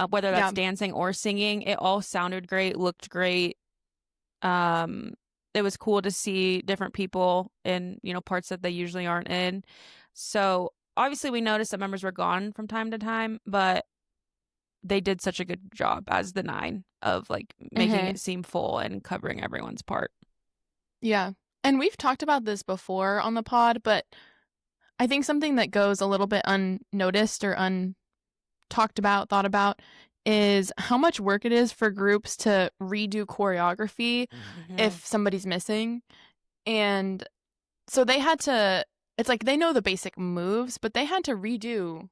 whether that's dancing or singing. It all sounded great, looked great. It was cool to see different people in, parts that they usually aren't in. So obviously we noticed that members were gone from time to time, but they did such a good job as the 9 of like making it seem full and covering everyone's part. Yeah. And we've talked about this before on the pod, but I think something that goes a little bit unnoticed or thought about is how much work it is for groups to redo choreography if somebody's missing. And so they had to, it's like they know the basic moves, but they had to redo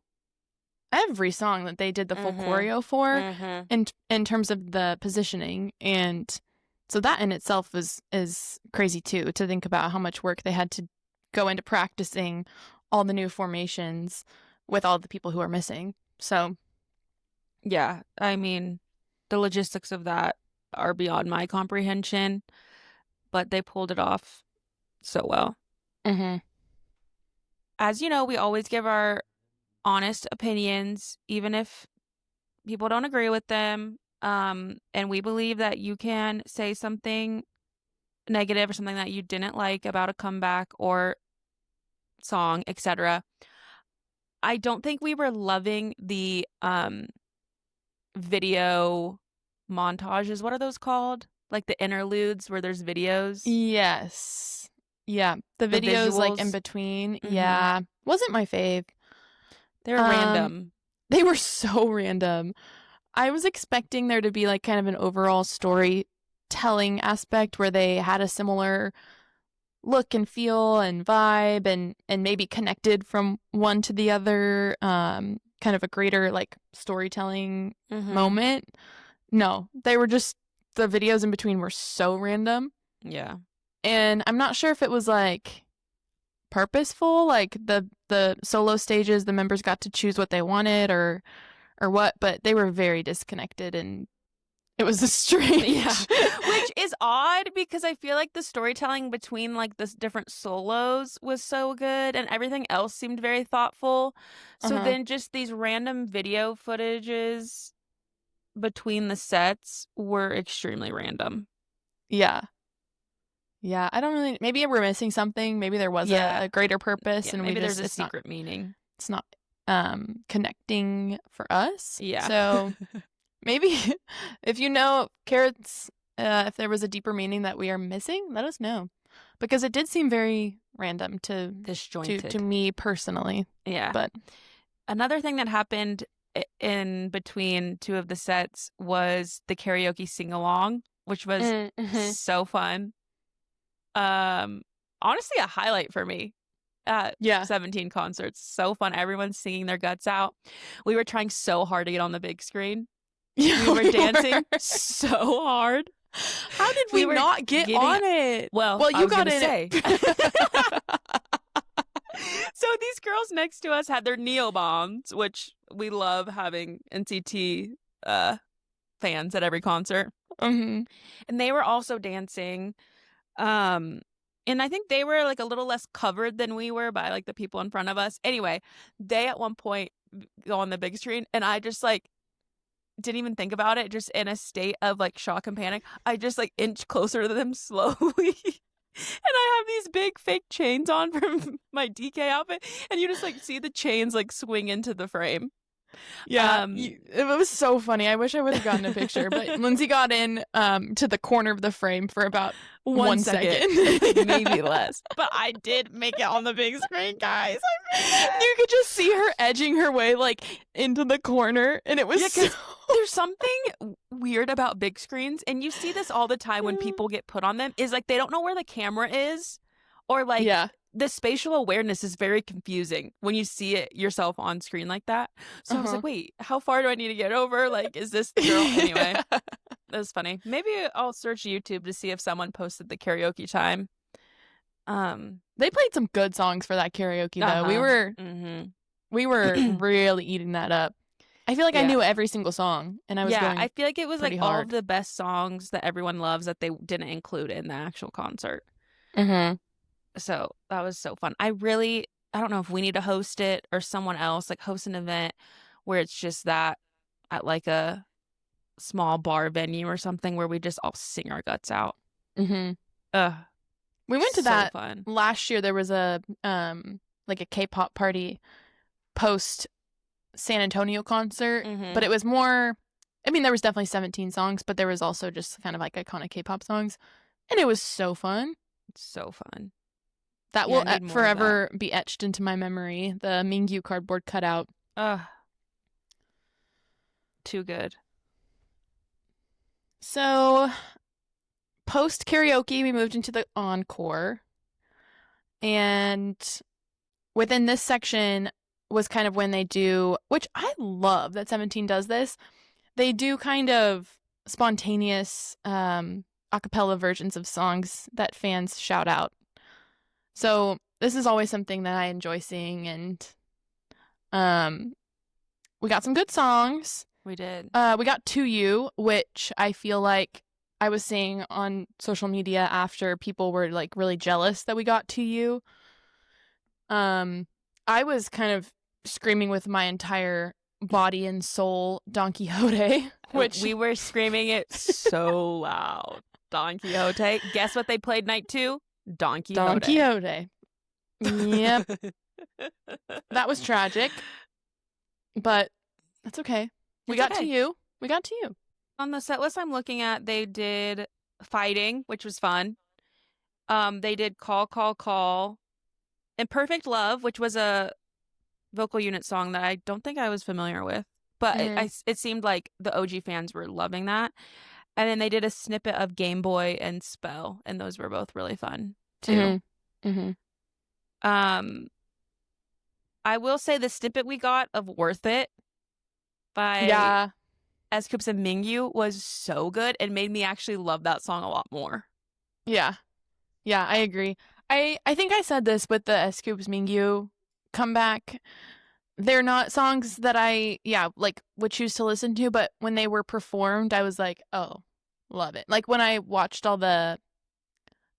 every song that they did the full choreo for in terms of the positioning. And so that in itself is crazy too, to think about how much work they had to go into practicing all the new formations with all the people who are missing. So yeah, I mean, the logistics of that are beyond my comprehension, but they pulled it off so well. As you know, we always give our honest opinions, even if people don't agree with them. And we believe that you can say something negative or something that you didn't like about a comeback or song, etc. I don't think we were loving the video montages. What are those called? Like the interludes where there's videos? Yes. Yeah. The videos like in between. Yeah. Wasn't my fave. They were random. They were so random. I was expecting there to be like kind of an overall storytelling aspect where they had a similar look and feel and vibe and maybe connected from one to the other, kind of a greater like storytelling moment. No, they were just, the videos in between were so random. Yeah. And I'm not sure if it was like purposeful, like the solo stages, the members got to choose what they wanted or what, but they were very disconnected and it was strange. Yeah. Which is odd because I feel like the storytelling between like the different solos was so good and everything else seemed very thoughtful. So then just these random video footages between the sets were extremely random. Yeah. Yeah, I don't really, maybe we're missing something. Maybe there was a greater purpose and maybe we just, there's a secret meaning. It's not connecting for us. Yeah. So maybe if you know, Carats, if there was a deeper meaning that we are missing, let us know. Because it did seem very random disjointed to me personally. Yeah. But another thing that happened in between two of the sets was the karaoke sing-along, which was so fun. Honestly a highlight for me at 17 concerts. So fun. Everyone's singing their guts out. We were trying so hard to get on the big screen. Yeah, we were dancing so hard. How did we not get on it? Well, you got in it. So these girls next to us had their Neo bombs, which we love having NCT fans at every concert. And they were also dancing. And I think they were like a little less covered than we were by like the people in front of us. Anyway, they at one point go on the big screen, and I just like didn't even think about it, just in a state of like shock and panic. I just like inch closer to them slowly. And I have these big fake chains on from my DK outfit, and you just like see the chains like swing into the frame. Yeah, it was so funny. I wish I would have gotten a picture, but Lindsay got in to the corner of the frame for about 1 second. Maybe less. But I did make it on the big screen, guys. You could just see her edging her way like into the corner, and it was there's something weird about big screens, and you see this all the time when people get put on them, is like they don't know where the camera is, or like the spatial awareness is very confusing when you see it yourself on screen like that. So I was like, wait, how far do I need to get over? Like, is this the girl? Anyway, that was funny. Maybe I'll search YouTube to see if someone posted the karaoke time. They played some good songs for that karaoke though. We were really eating that up. I feel like I knew every single song, and I was going I feel like it was like hard. all of the best songs that everyone loves that they didn't include in the actual concert. So that was so fun. I don't know if we need to host it or someone else, like host an event where it's just that at like a small bar venue or something where we just all sing our guts out. We went to that fun. Last year. There was a like a K-pop party post San Antonio concert, but it was more, I mean, there was definitely 17 songs, but there was also just kind of like iconic K-pop songs, and it was so fun. So fun. That will forever be etched into my memory. The Mingyu cardboard cutout. Too good. So, post karaoke, we moved into the encore. And within this section was kind of when they do, which I love that 17 does this, they do kind of spontaneous a cappella versions of songs that fans shout out. So this is always something that I enjoy seeing, and we got some good songs. We did. We got To You, which I feel like I was seeing on social media after people were like really jealous that we got To You. I was kind of screaming with my entire body and soul Don Quixote, which we were screaming it so loud. Don Quixote. Guess what they played night 2? Don Quixote. Don Quixote. Yep. That was tragic, but that's okay. We got To You. We got To You. On the set list I'm looking at, they did Fighting, which was fun. They did Call, Call, Call, and Perfect Love, which was a vocal unit song that I don't think I was familiar with, but it seemed like the OG fans were loving that. And then they did a snippet of Game Boy and Spell, and those were both really fun too. I will say the snippet we got of Worth It by SCoups and Mingyu was so good and made me actually love that song a lot more. Yeah, I agree. I think I said this with the SCoups Mingyu comeback. They're not songs that I would choose to listen to, but when they were performed, I was like, oh, love it. Like when I watched all the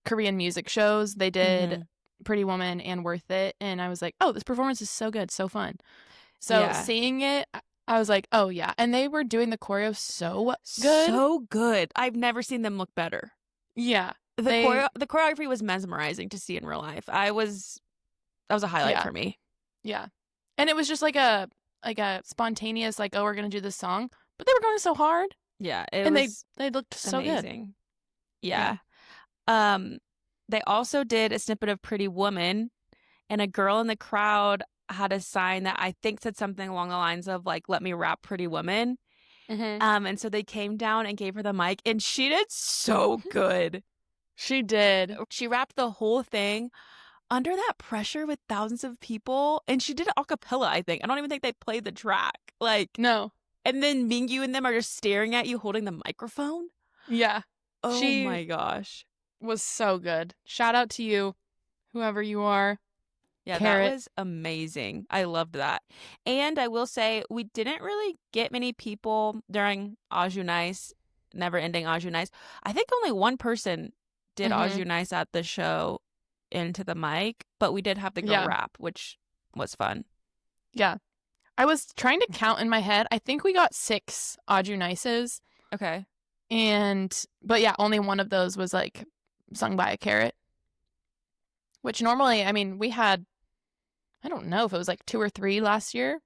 Korean music shows, they did Pretty Woman and Worth It, and I was like, oh, this performance is so good, so fun. So seeing it, I was like, oh yeah. And they were doing the choreo so good. So good. I've never seen them look better. Yeah. The choreography was mesmerizing to see in real life. That was a highlight for me. Yeah. And it was just like a spontaneous, like, oh, we're gonna do this song. But they were going so hard. Yeah. They looked so amazing. Good. Yeah. They also did a snippet of Pretty Woman, and a girl in the crowd had a sign that I think said something along the lines of like, let me rap Pretty Woman. And so they came down and gave her the mic, and she did so good. She did. She rapped the whole thing under that pressure with thousands of people, and she did it a cappella, I think. I don't even think they played the track. Like, no. And then Mingyu and them are just staring at you holding the microphone. Yeah. Oh my gosh. Was so good. Shout out to you, whoever you are. Yeah, Carrot. That was amazing. I loved that. And I will say, we didn't really get many people during Aju Nice, Never Ending Aju Nice. I think only one person did Aju Nice at the show into the mic, but we did have the girl rap, which was fun. Yeah. I was trying to count in my head. I think we got 6 Aju Nices. Okay. But yeah, only one of those was like sung by a Carrot. Which normally, I mean, we had, I don't know if it was like 2 or 3 last year.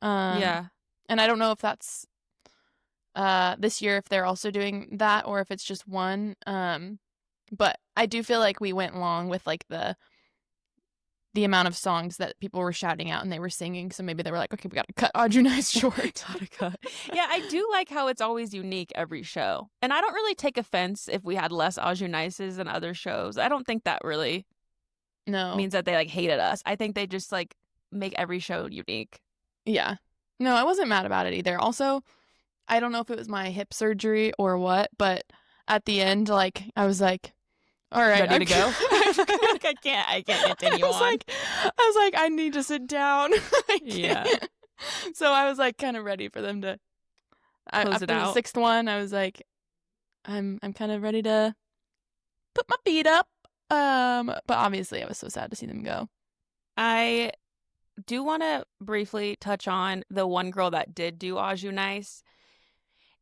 Yeah. And I don't know if that's this year, if they're also doing that or if it's just one. But I do feel like we went long with like the amount of songs that people were shouting out and they were singing. So maybe they were like, okay, we got to cut Audrey Nice short. Gotta cut. Yeah, I do like how it's always unique every show. And I don't really take offense if we had less Aju Nices than other shows. I don't think that really means that they like hated us. I think they just like make every show unique. Yeah. No, I wasn't mad about it either. Also, I don't know if it was my hip surgery or what, but at the end, like, I was like, all right, ready to go. I can't continue on. I was like, I need to sit down. Yeah. So I was like, kind of ready for them to close it out. The 6th one, I was like, I'm kind of ready to put my feet up. But obviously, I was so sad to see them go. I do want to briefly touch on the one girl that did do Aju Nice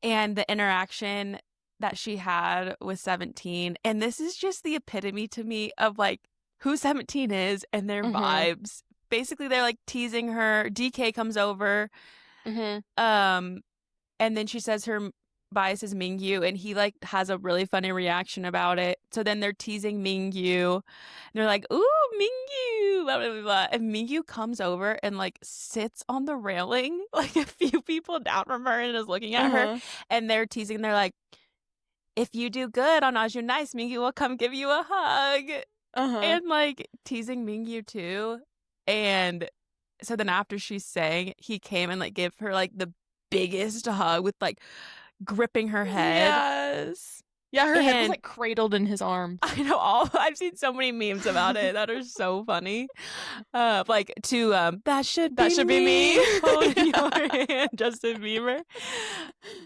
and the interaction that she had with 17. And this is just the epitome to me of like who 17 is and their vibes. Basically, they're like teasing her. DK comes over. And then she says her bias is Mingyu, and he like has a really funny reaction about it. So then they're teasing Mingyu. And they're like, ooh, Mingyu, blah, blah, blah, blah. And Mingyu comes over and like sits on the railing like a few people down from her and is looking at her. And they're teasing. They're like, if you do good on Aju Nice, Mingyu will come give you a hug. And like teasing Mingyu too. And so then after she sang, he came and like gave her like the biggest hug with like gripping her head. Yes. Yeah, her head was like cradled in his arms. I know I've seen so many memes about it that are so funny. Like that should be me holding your hand, Justin Bieber.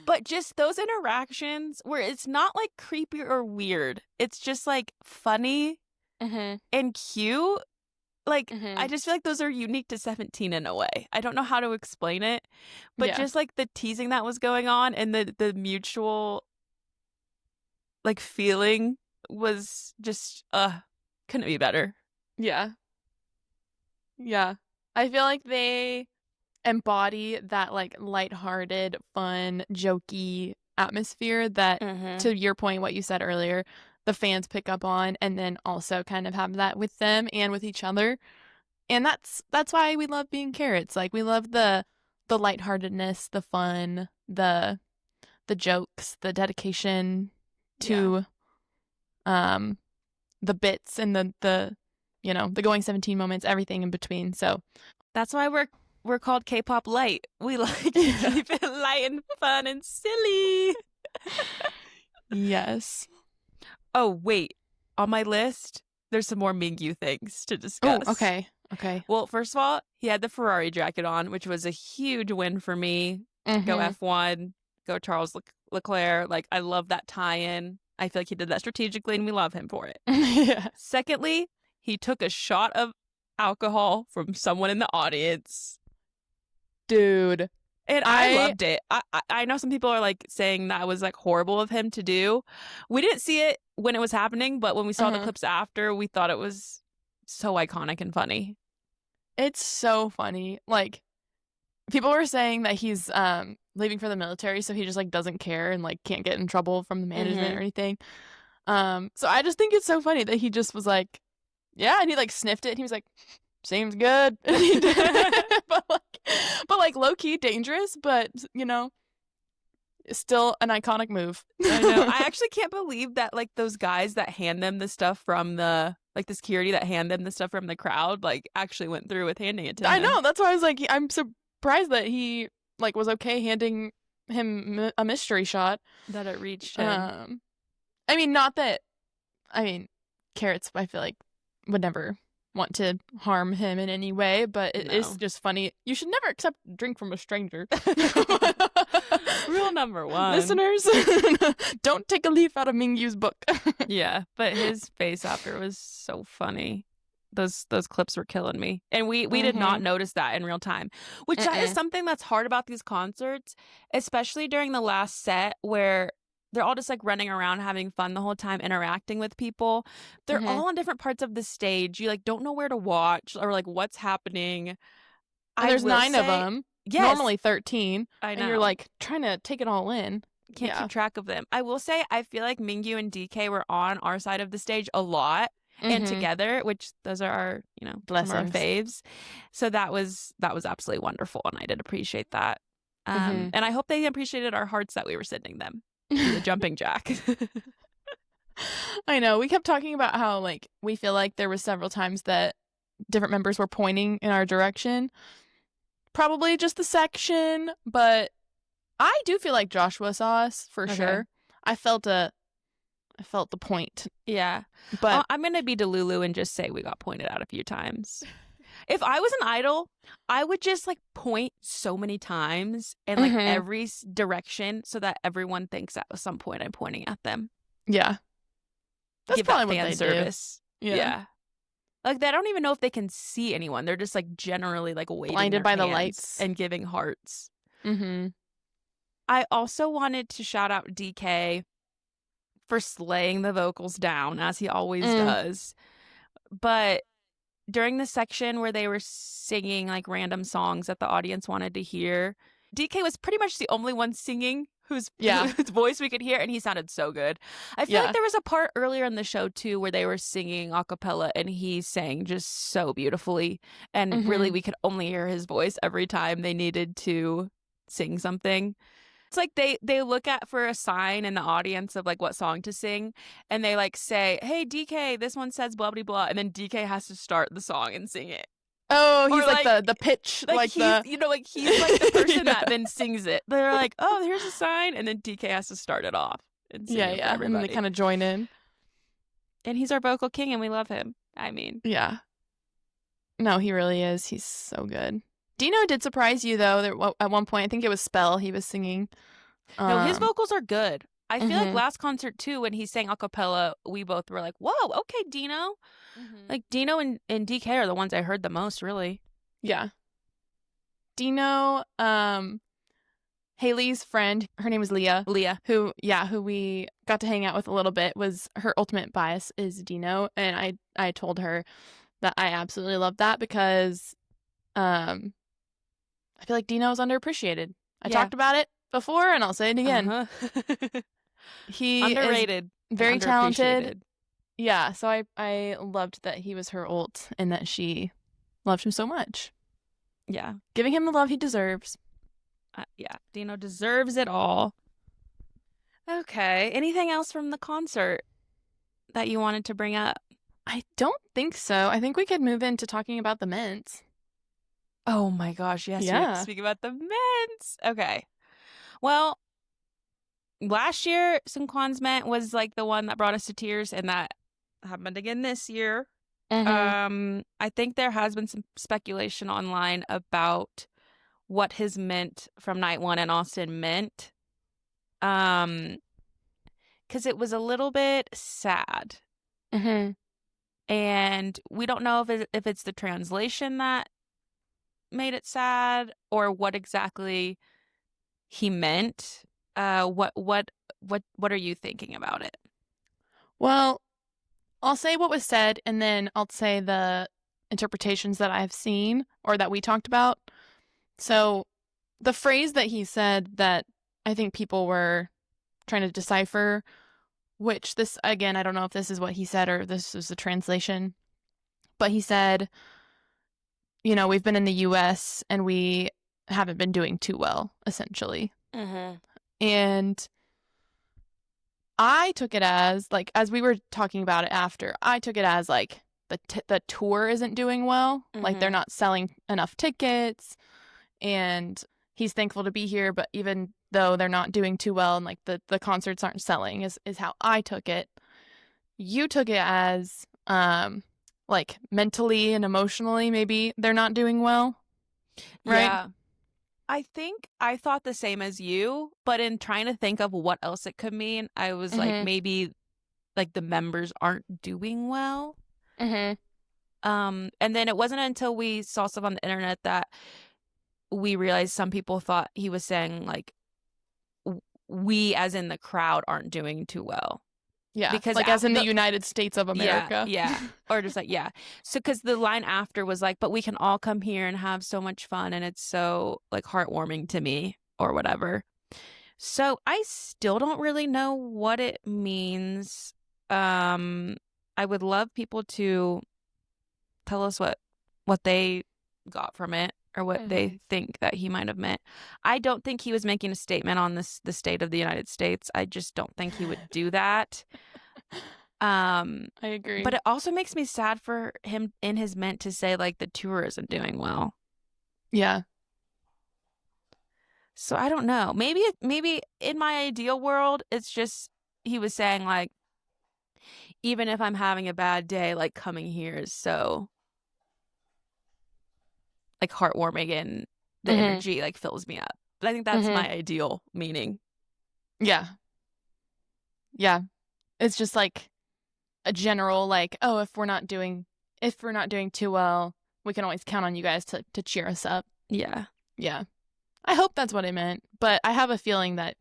But just those interactions where it's not like creepy or weird. It's just like funny and cute. Like, I just feel like those are unique to 17 in a way. I don't know how to explain it, but just like the teasing that was going on and the mutual like feeling was just couldn't be better. Yeah. I feel like they embody that like lighthearted, fun, jokey atmosphere that to your point, what you said earlier, the fans pick up on, and then also kind of have that with them and with each other. And that's why we love being Carats. Like, we love the lightheartedness, the fun, the jokes, the dedication to the bits and the you know, the going 17 moments, everything in between. So that's why we're called K-pop Lite. We like to keep it light and fun and silly. Yes. Oh, wait. On my list, there's some more Mingyu things to discuss. Oh, okay. Well, first of all, he had the Ferrari jacket on, which was a huge win for me. Go F1. Go Charles Leclerc. Like, I love that tie-in. I feel like he did that strategically, and we love him for it. Yeah. Secondly, he took a shot of alcohol from someone in the audience. Dude. And I loved it. I know some people are like saying that was like horrible of him to do. We didn't see it when it was happening, but when we saw the clips after, we thought it was so iconic and funny. It's so funny. Like, people were saying that he's leaving for the military, so he just like doesn't care and like can't get in trouble from the management or anything. So I just think it's so funny that he just was like, yeah, and he like sniffed it and he was like, seems good. And he did it. but like low key dangerous, but you know, still an iconic move. I know. I actually can't believe that like those guys that hand them the stuff from the security that hand them the stuff from the crowd like actually went through with handing it to him. I know. That's why I was like, I'm surprised that he like was okay handing him a mystery shot. That it reached him. I mean, not that. I mean, Carats, I feel like, would never want to harm him in any way, but it is just funny. You should never accept a drink from a stranger. Rule number 1. Listeners, don't take a leaf out of Mingyu's book. Yeah, but his face after was so funny. those clips were killing me. And we did not notice that in real time, which that is something that's hard about these concerts, especially during the last set where they're all just like running around having fun the whole time, interacting with people. They're all on different parts of the stage. You like don't know where to watch or like what's happening. And there's 9 of them. Yes. Normally 13. I know. And you're like trying to take it all in. Can't keep track of them. I will say I feel like Mingyu and DK were on our side of the stage a lot and together, which those are our, some of our faves. So that was absolutely wonderful, and I did appreciate that. And I hope they appreciated our hearts that we were sending them. The jumping jack. I know. We kept talking about how like we feel like there was several times that different members were pointing in our direction. Probably just the section, but I do feel like Joshua saw us for sure. I felt the point. Yeah. But I'm going to be Delulu and just say we got pointed out a few times. If I was an idol, I would just like point so many times in like every direction so that everyone thinks at some point I'm pointing at them. Yeah. That's probably what they service. Do. Yeah. Like they don't even know if they can see anyone. They're just like generally like waving blinded by the lights and giving hearts. I also wanted to shout out DK for slaying the vocals down as he always does. But during the section where they were singing like random songs that the audience wanted to hear, DK was pretty much the only one singing whose voice we could hear, and he sounded so good. I feel like there was a part earlier in the show too where they were singing a cappella and he sang just so beautifully, and really we could only hear his voice every time they needed to sing something. It's like they look at for a sign in the audience of like what song to sing, and they like say, "Hey DK, this one says blah blah blah," and then DK has to start the song and sing it. Oh, he's like the pitch, like he's, the he's like the person that then sings it. They're like, "Oh, here's a sign," and then DK has to start it off and sing it for everybody. And then they kind of join in. And he's our vocal king, and we love him. I mean, yeah. No, he really is. He's so good. Dino did surprise you, though. There, at one point, I think it was Spell he was singing. No, his vocals are good. I feel like last concert, too, when he sang a cappella, we both were like, whoa, okay, Dino. Like, Dino and DK are the ones I heard the most, really. Yeah. Dino, Haley's friend, her name was Leah. Who we got to hang out with a little bit, was her ultimate bias is Dino. And I told her that I absolutely love that because I feel like Dino is underappreciated. I talked about it before, and I'll say it again. He underrated, is very talented. Yeah, so I loved that he was her ult and that she loved him so much. Yeah, giving him the love he deserves. Dino deserves it all. Okay, anything else from the concert that you wanted to bring up? I don't think so. I think we could move into talking about the mints. Oh my gosh, yes, we have to speak about the mints. Okay. Well, last year, Seungkwan's mint was like the one that brought us to tears, and that happened again this year. I think there has been some speculation online about what his mint from night one in Austin meant. Because it was a little bit sad. And we don't know if it's the translation that made it sad or what exactly he meant. What are you thinking about it? Well, I'll say what was said, and then I'll say the interpretations that I've seen or that we talked about. So the phrase that he said that I think people were trying to decipher, which this, again, I don't know if this is what he said or this is the translation, but he said, we've been in the U.S. and we haven't been doing too well, essentially. And I took it as, like, as we were talking about it after, I took it as, like, the tour isn't doing well. Like, they're not selling enough tickets, and he's thankful to be here, but even though they're not doing too well and, like, the concerts aren't selling is how I took it. You took it as, like, mentally and emotionally, maybe they're not doing well, right? Yeah. I think I thought the same as you, but in trying to think of what else it could mean, I was like, maybe like the members aren't doing well. And then it wasn't until we saw stuff on the internet that we realized some people thought he was saying like we as in the crowd aren't doing too well. Yeah, Because like as in the United States of America. yeah. Or just like, yeah. So because the line after was like, but we can all come here and have so much fun and it's so like heartwarming to me or whatever. So I still don't really know what it means. I would love people to tell us what they got from it or what they think that he might have meant. I don't think he was making a statement on the state of the United States. I just don't think he would do that. I agree. But it also makes me sad for him in his ment to say like the tour isn't doing well. Yeah. So I don't know. Maybe in my ideal world, it's just he was saying like, even if I'm having a bad day, like coming here is so like heartwarming and the energy like fills me up. But I think that's my ideal meaning. Yeah. Yeah. It's just like a general like, oh, if we're not doing too well, we can always count on you guys to cheer us up. Yeah. Yeah. I hope that's what it meant, but I have a feeling that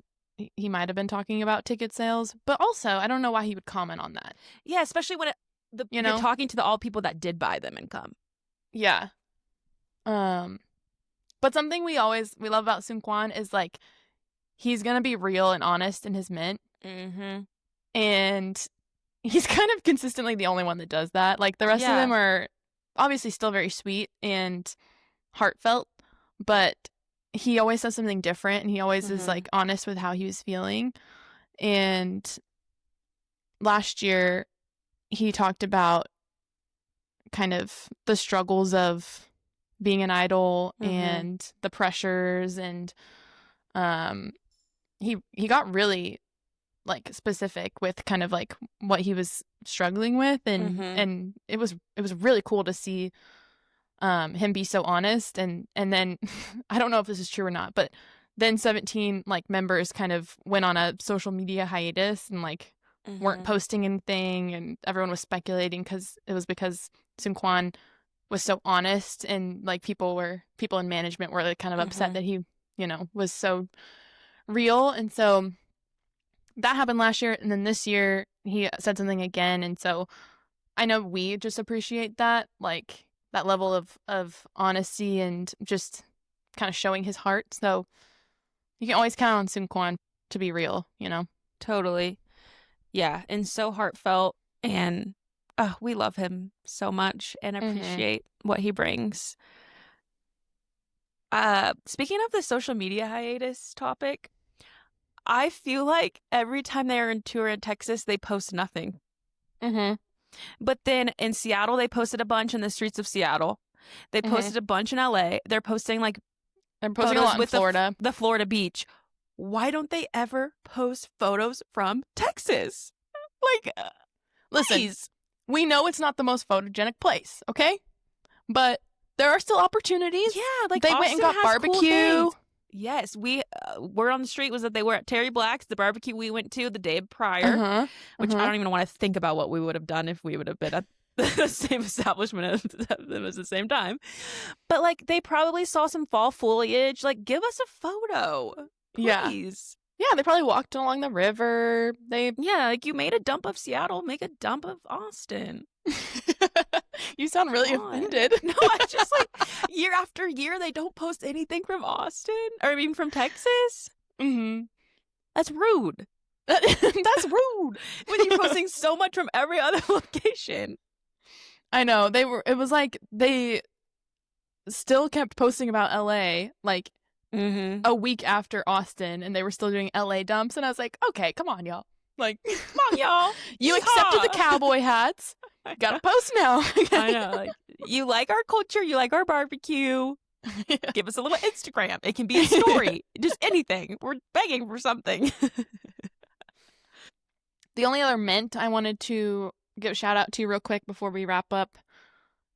he might have been talking about ticket sales, but also I don't know why he would comment on that. Yeah, especially when you're talking to all people that did buy them and come. Yeah. But something we love about Seungkwan is like he's gonna be real and honest in his mint. And he's kind of consistently the only one that does that. Like the rest of them are obviously still very sweet and heartfelt, but he always says something different and he always is like honest with how he was feeling. And last year he talked about kind of the struggles of being an idol and the pressures, and he got really like specific with kind of like what he was struggling with, and it was really cool to see him be so honest, and then I don't know if this is true or not, but then 17 like members kind of went on a social media hiatus and like weren't posting anything, and everyone was speculating because Seungkwan was so honest, and like people in management were like kind of upset that he was so real. And so that happened last year, and then this year he said something again, and so I know we just appreciate that, like that level of honesty and just kind of showing his heart. So you can always count on Seungkwan to be real, Totally. Yeah, and so heartfelt, and we love him so much and appreciate what he brings. Speaking of the social media hiatus topic, I feel like every time they're in tour in Texas, they post nothing. But then in Seattle, they posted a bunch in the streets of Seattle. They posted a bunch in LA. They're posting like a lot in Florida, the Florida beach. Why don't they ever post photos from Texas? Like, listen, please. We know it's not the most photogenic place, okay? But there are still opportunities. Yeah, like they Austin went and got barbecue. Cool, yes, we were on the street. Was that they were at Terry Black's, the barbecue we went to the day prior, which I don't even want to think about what we would have done if we would have been at the same establishment as them at the same time. But like, they probably saw some fall foliage. Like, give us a photo, please. Yeah, they probably walked along the river. Like you made a dump of Seattle, make a dump of Austin. You sound really offended. No, I just like year after year they don't post anything from Austin, or I mean from Texas. That's rude. That's rude. When you're posting so much from every other location. I know. It was like they still kept posting about LA like a week after Austin, and they were still doing LA dumps, and I was like, okay, come on, y'all. Like, come on, y'all. You accepted the cowboy hats. Gotta post now. I know. Like, you like our culture. You like our barbecue. Give us a little Instagram. It can be a story. Just anything. We're begging for something. The only other mint I wanted to give a shout out to real quick before we wrap up,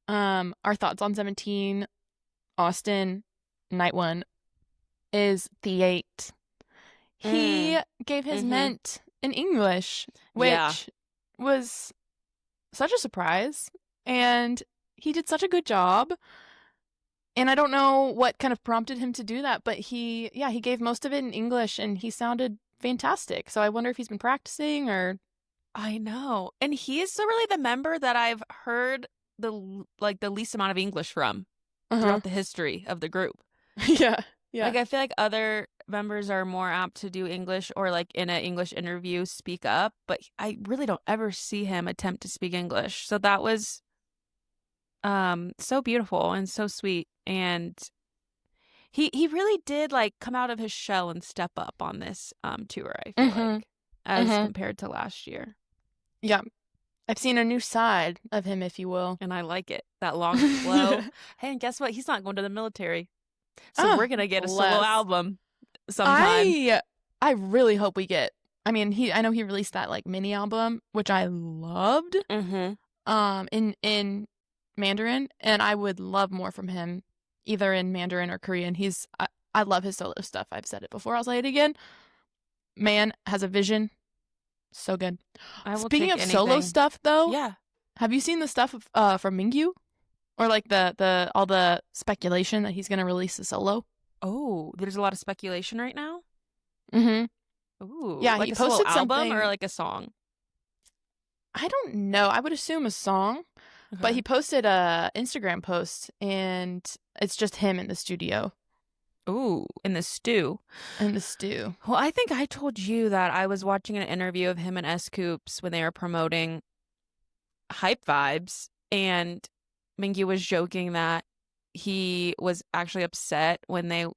our thoughts on 17 Austin night one is the 8. He gave his mint in English, which was such a surprise. And he did such a good job. And I don't know what kind of prompted him to do that, but he gave most of it in English and he sounded fantastic. So I wonder if he's been practicing or. I know. And he is really the member that I've heard the least amount of English from throughout the history of the group. Yeah. Yeah. Like, I feel like other members are more apt to do English or, like, in an English interview, speak up. But I really don't ever see him attempt to speak English. So that was so beautiful and so sweet. And he really did, like, come out of his shell and step up on this tour, I feel like, as compared to last year. Yeah. I've seen a new side of him, if you will. And I like it. That long flow. Hey, and guess what? He's not going to the military. So we're going to get a solo album sometime. I really hope we get. I mean, I know he released that like mini album, which I loved. In Mandarin, and I would love more from him, either in Mandarin or Korean. I love his solo stuff. I've said it before. I'll say it again. Man has a vision. So good. Speaking of solo stuff, though, yeah, have you seen the stuff from Mingyu, or like the all the speculation that he's gonna release a solo? Oh, there's a lot of speculation right now. Ooh, yeah, like he a posted solo something, album or like a song. I don't know. I would assume a song, but he posted a Instagram post, and it's just him in the studio. Ooh, in the stew. In the stew. Well, I think I told you that I was watching an interview of him and SCoups when they were promoting Hype Vibes, and Mingyu was joking that he was actually upset when they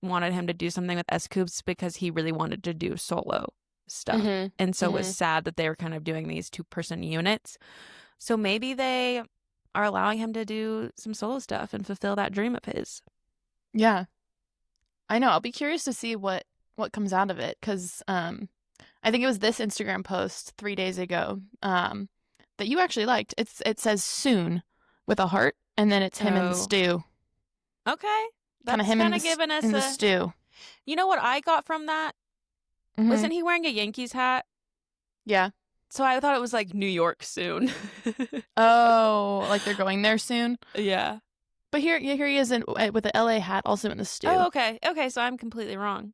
wanted him to do something with SCoups because he really wanted to do solo stuff. And so it was sad that they were kind of doing these 2-person units. So maybe they are allowing him to do some solo stuff and fulfill that dream of his. Yeah. I know. I'll be curious to see what comes out of it, because I think it was this Instagram post 3 days ago that you actually liked. It says soon with a heart, and then it's him in the stew. Okay. Kind of him in the stew. You know what I got from that? Wasn't he wearing a Yankees hat? Yeah. So I thought it was like New York soon. Oh, like they're going there soon? Yeah. But here he is with an LA hat, also in the stew. Oh, okay. Okay, so I'm completely wrong.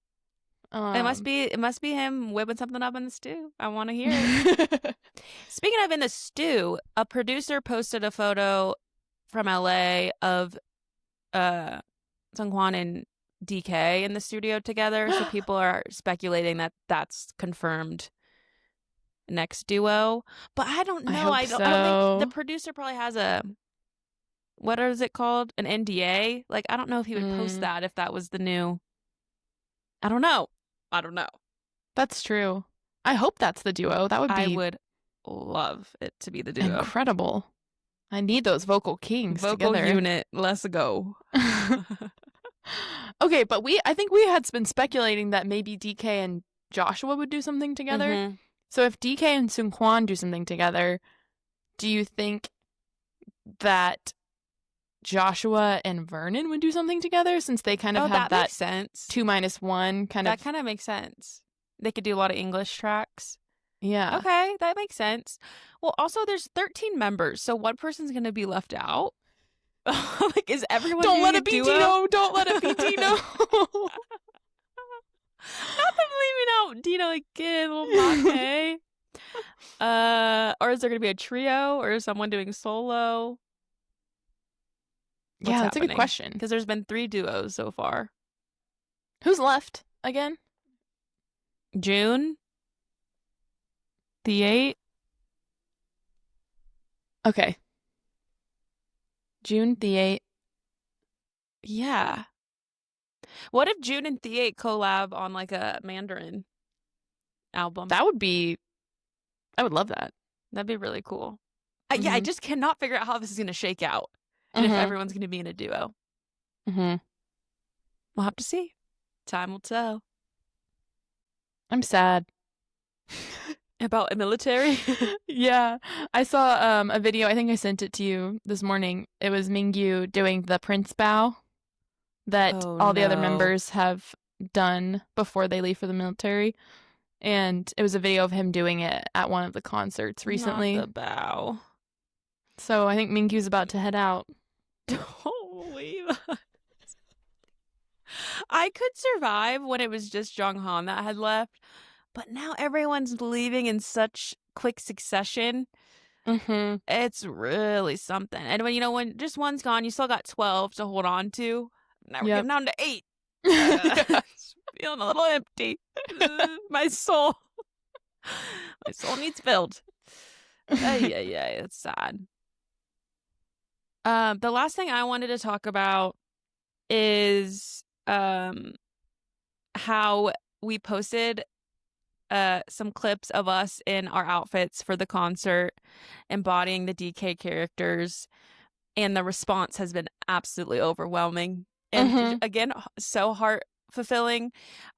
It must be him whipping something up in the stew. I want to hear it. Speaking of in the stew, a producer posted a photo from LA of Seungkwan and DK in the studio together. So people are speculating that that's confirmed next duo. But I don't know. I don't think the producer probably has a, what is it called? An NDA? Like, I don't know if he would post that if that was the new. I don't know. That's true. I hope that's the duo. That would be. I would love it to be the duo. Incredible. I need those vocal kings vocal together. Unit. Let's go. Okay, but I think we had been speculating that maybe DK and Joshua would do something together. So if DK and Seungkwan do something together, do you think that Joshua and Vernon would do something together, since they kind of have that makes sense. 2-1 kind of. That kind of makes sense. They could do a lot of English tracks. Yeah. Okay, that makes sense. Well, also there's 13 members, so one person's going to be left out. Like, is everyone Don't doing let a it be duo? Dino. Don't let it be Dino. Not them leaving out Dino again, little Mate. Or is there going to be a trio, or is someone doing solo? Yeah, that's a good question. Because there's been 3 duos so far. Who's left again? June. The 8. Okay. June the 8. Yeah. What if June and the 8 collab on like a Mandarin album? I would love that. That'd be really cool. Yeah, I just cannot figure out how this is going to shake out. And if everyone's going to be in a duo. We'll have to see. Time will tell. I'm sad. About a military? Yeah. I saw a video, I think I sent it to you this morning. It was Mingyu doing the Prince bow that all the other members have done before they leave for the military. And it was a video of him doing it at one of the concerts recently. Not the bow. So I think Mingyu's about to head out. Don't leave us. I could survive when it was just Jonghan that had left, but now everyone's leaving in such quick succession. Mm-hmm. It's really something. And when just one's gone, you still got 12 to hold on to. Now we're Yep. getting down to 8. Feeling a little empty. My soul. My soul needs filled. Yeah, it's sad. The last thing I wanted to talk about is how we posted some clips of us in our outfits for the concert, embodying the DK characters, and the response has been absolutely overwhelming. And again, so heart-fulfilling,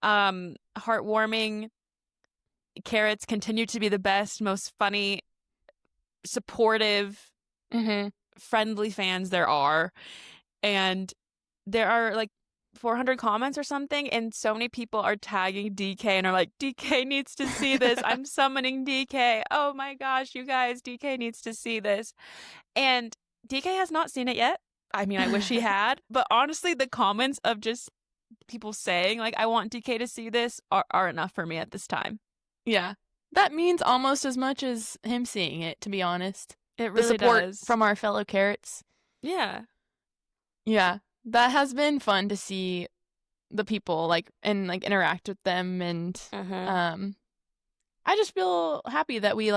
heartwarming. Carats continue to be the best, most funny, supportive, friendly fans there are. And there are like 400 comments or something, and so many people are tagging DK and are like, DK needs to see this. I'm summoning DK. Oh my gosh, you guys, DK needs to see this. And DK has not seen it yet. I mean, I wish he had, but honestly, the comments of just people saying like, I want DK to see this are enough for me at this time. Yeah. That means almost as much as him seeing it, to be honest. It really the support does. from our fellow Carats. Yeah. Yeah. That has been fun to see the people and interact with them, and I just feel happy that we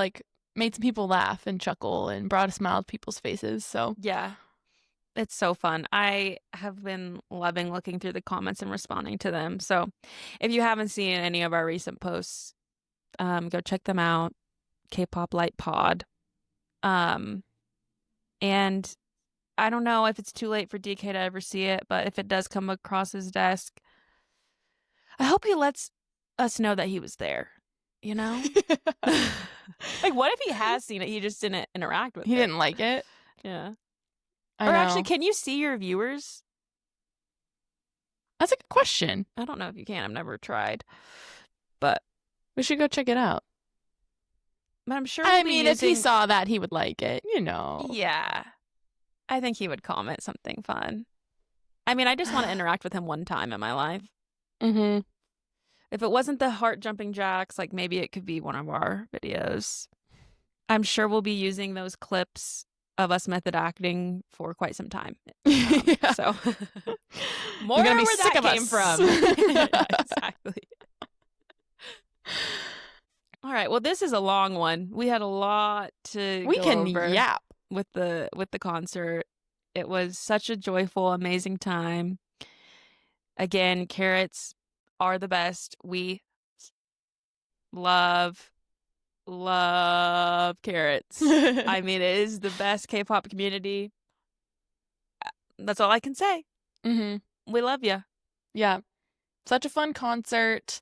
made some people laugh and chuckle and brought a smile to people's faces. So yeah. It's so fun. I have been loving looking through the comments and responding to them. So if you haven't seen any of our recent posts, go check them out. K-pop Lite Pod. And I don't know if it's too late for DK to ever see it, but if it does come across his desk, I hope he lets us know that he was there. You know? What if he has seen it? He just didn't interact with it. He didn't like it. Yeah. I know. Actually, can you see your viewers? That's a good question. I don't know if you can. I've never tried. But we should go check it out. But I'm sure if he saw that, he would like it, you know. Yeah. I think he would comment something fun. I mean, I just want to interact with him one time in my life. If it wasn't the heart jumping jacks, maybe it could be one of our videos. I'm sure we'll be using those clips of us method acting for quite some time. So more gonna be where sick that of came us. from. Exactly. All right. Well, this is a long one. We had a lot to we go can over yap with the concert. It was such a joyful, amazing time. Again, Carats are the best. We love Carats. I mean, it is the best K-pop community. That's all I can say. We love you. Yeah. Such a fun concert.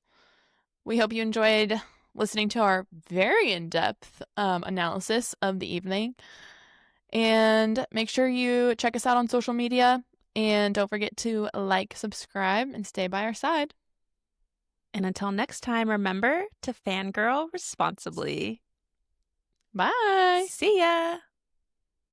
We hope you enjoyed listening to our very in-depth analysis of the evening. And make sure you check us out on social media. And don't forget to subscribe, and stay by our side. And until next time, remember to fangirl responsibly. Bye. See ya.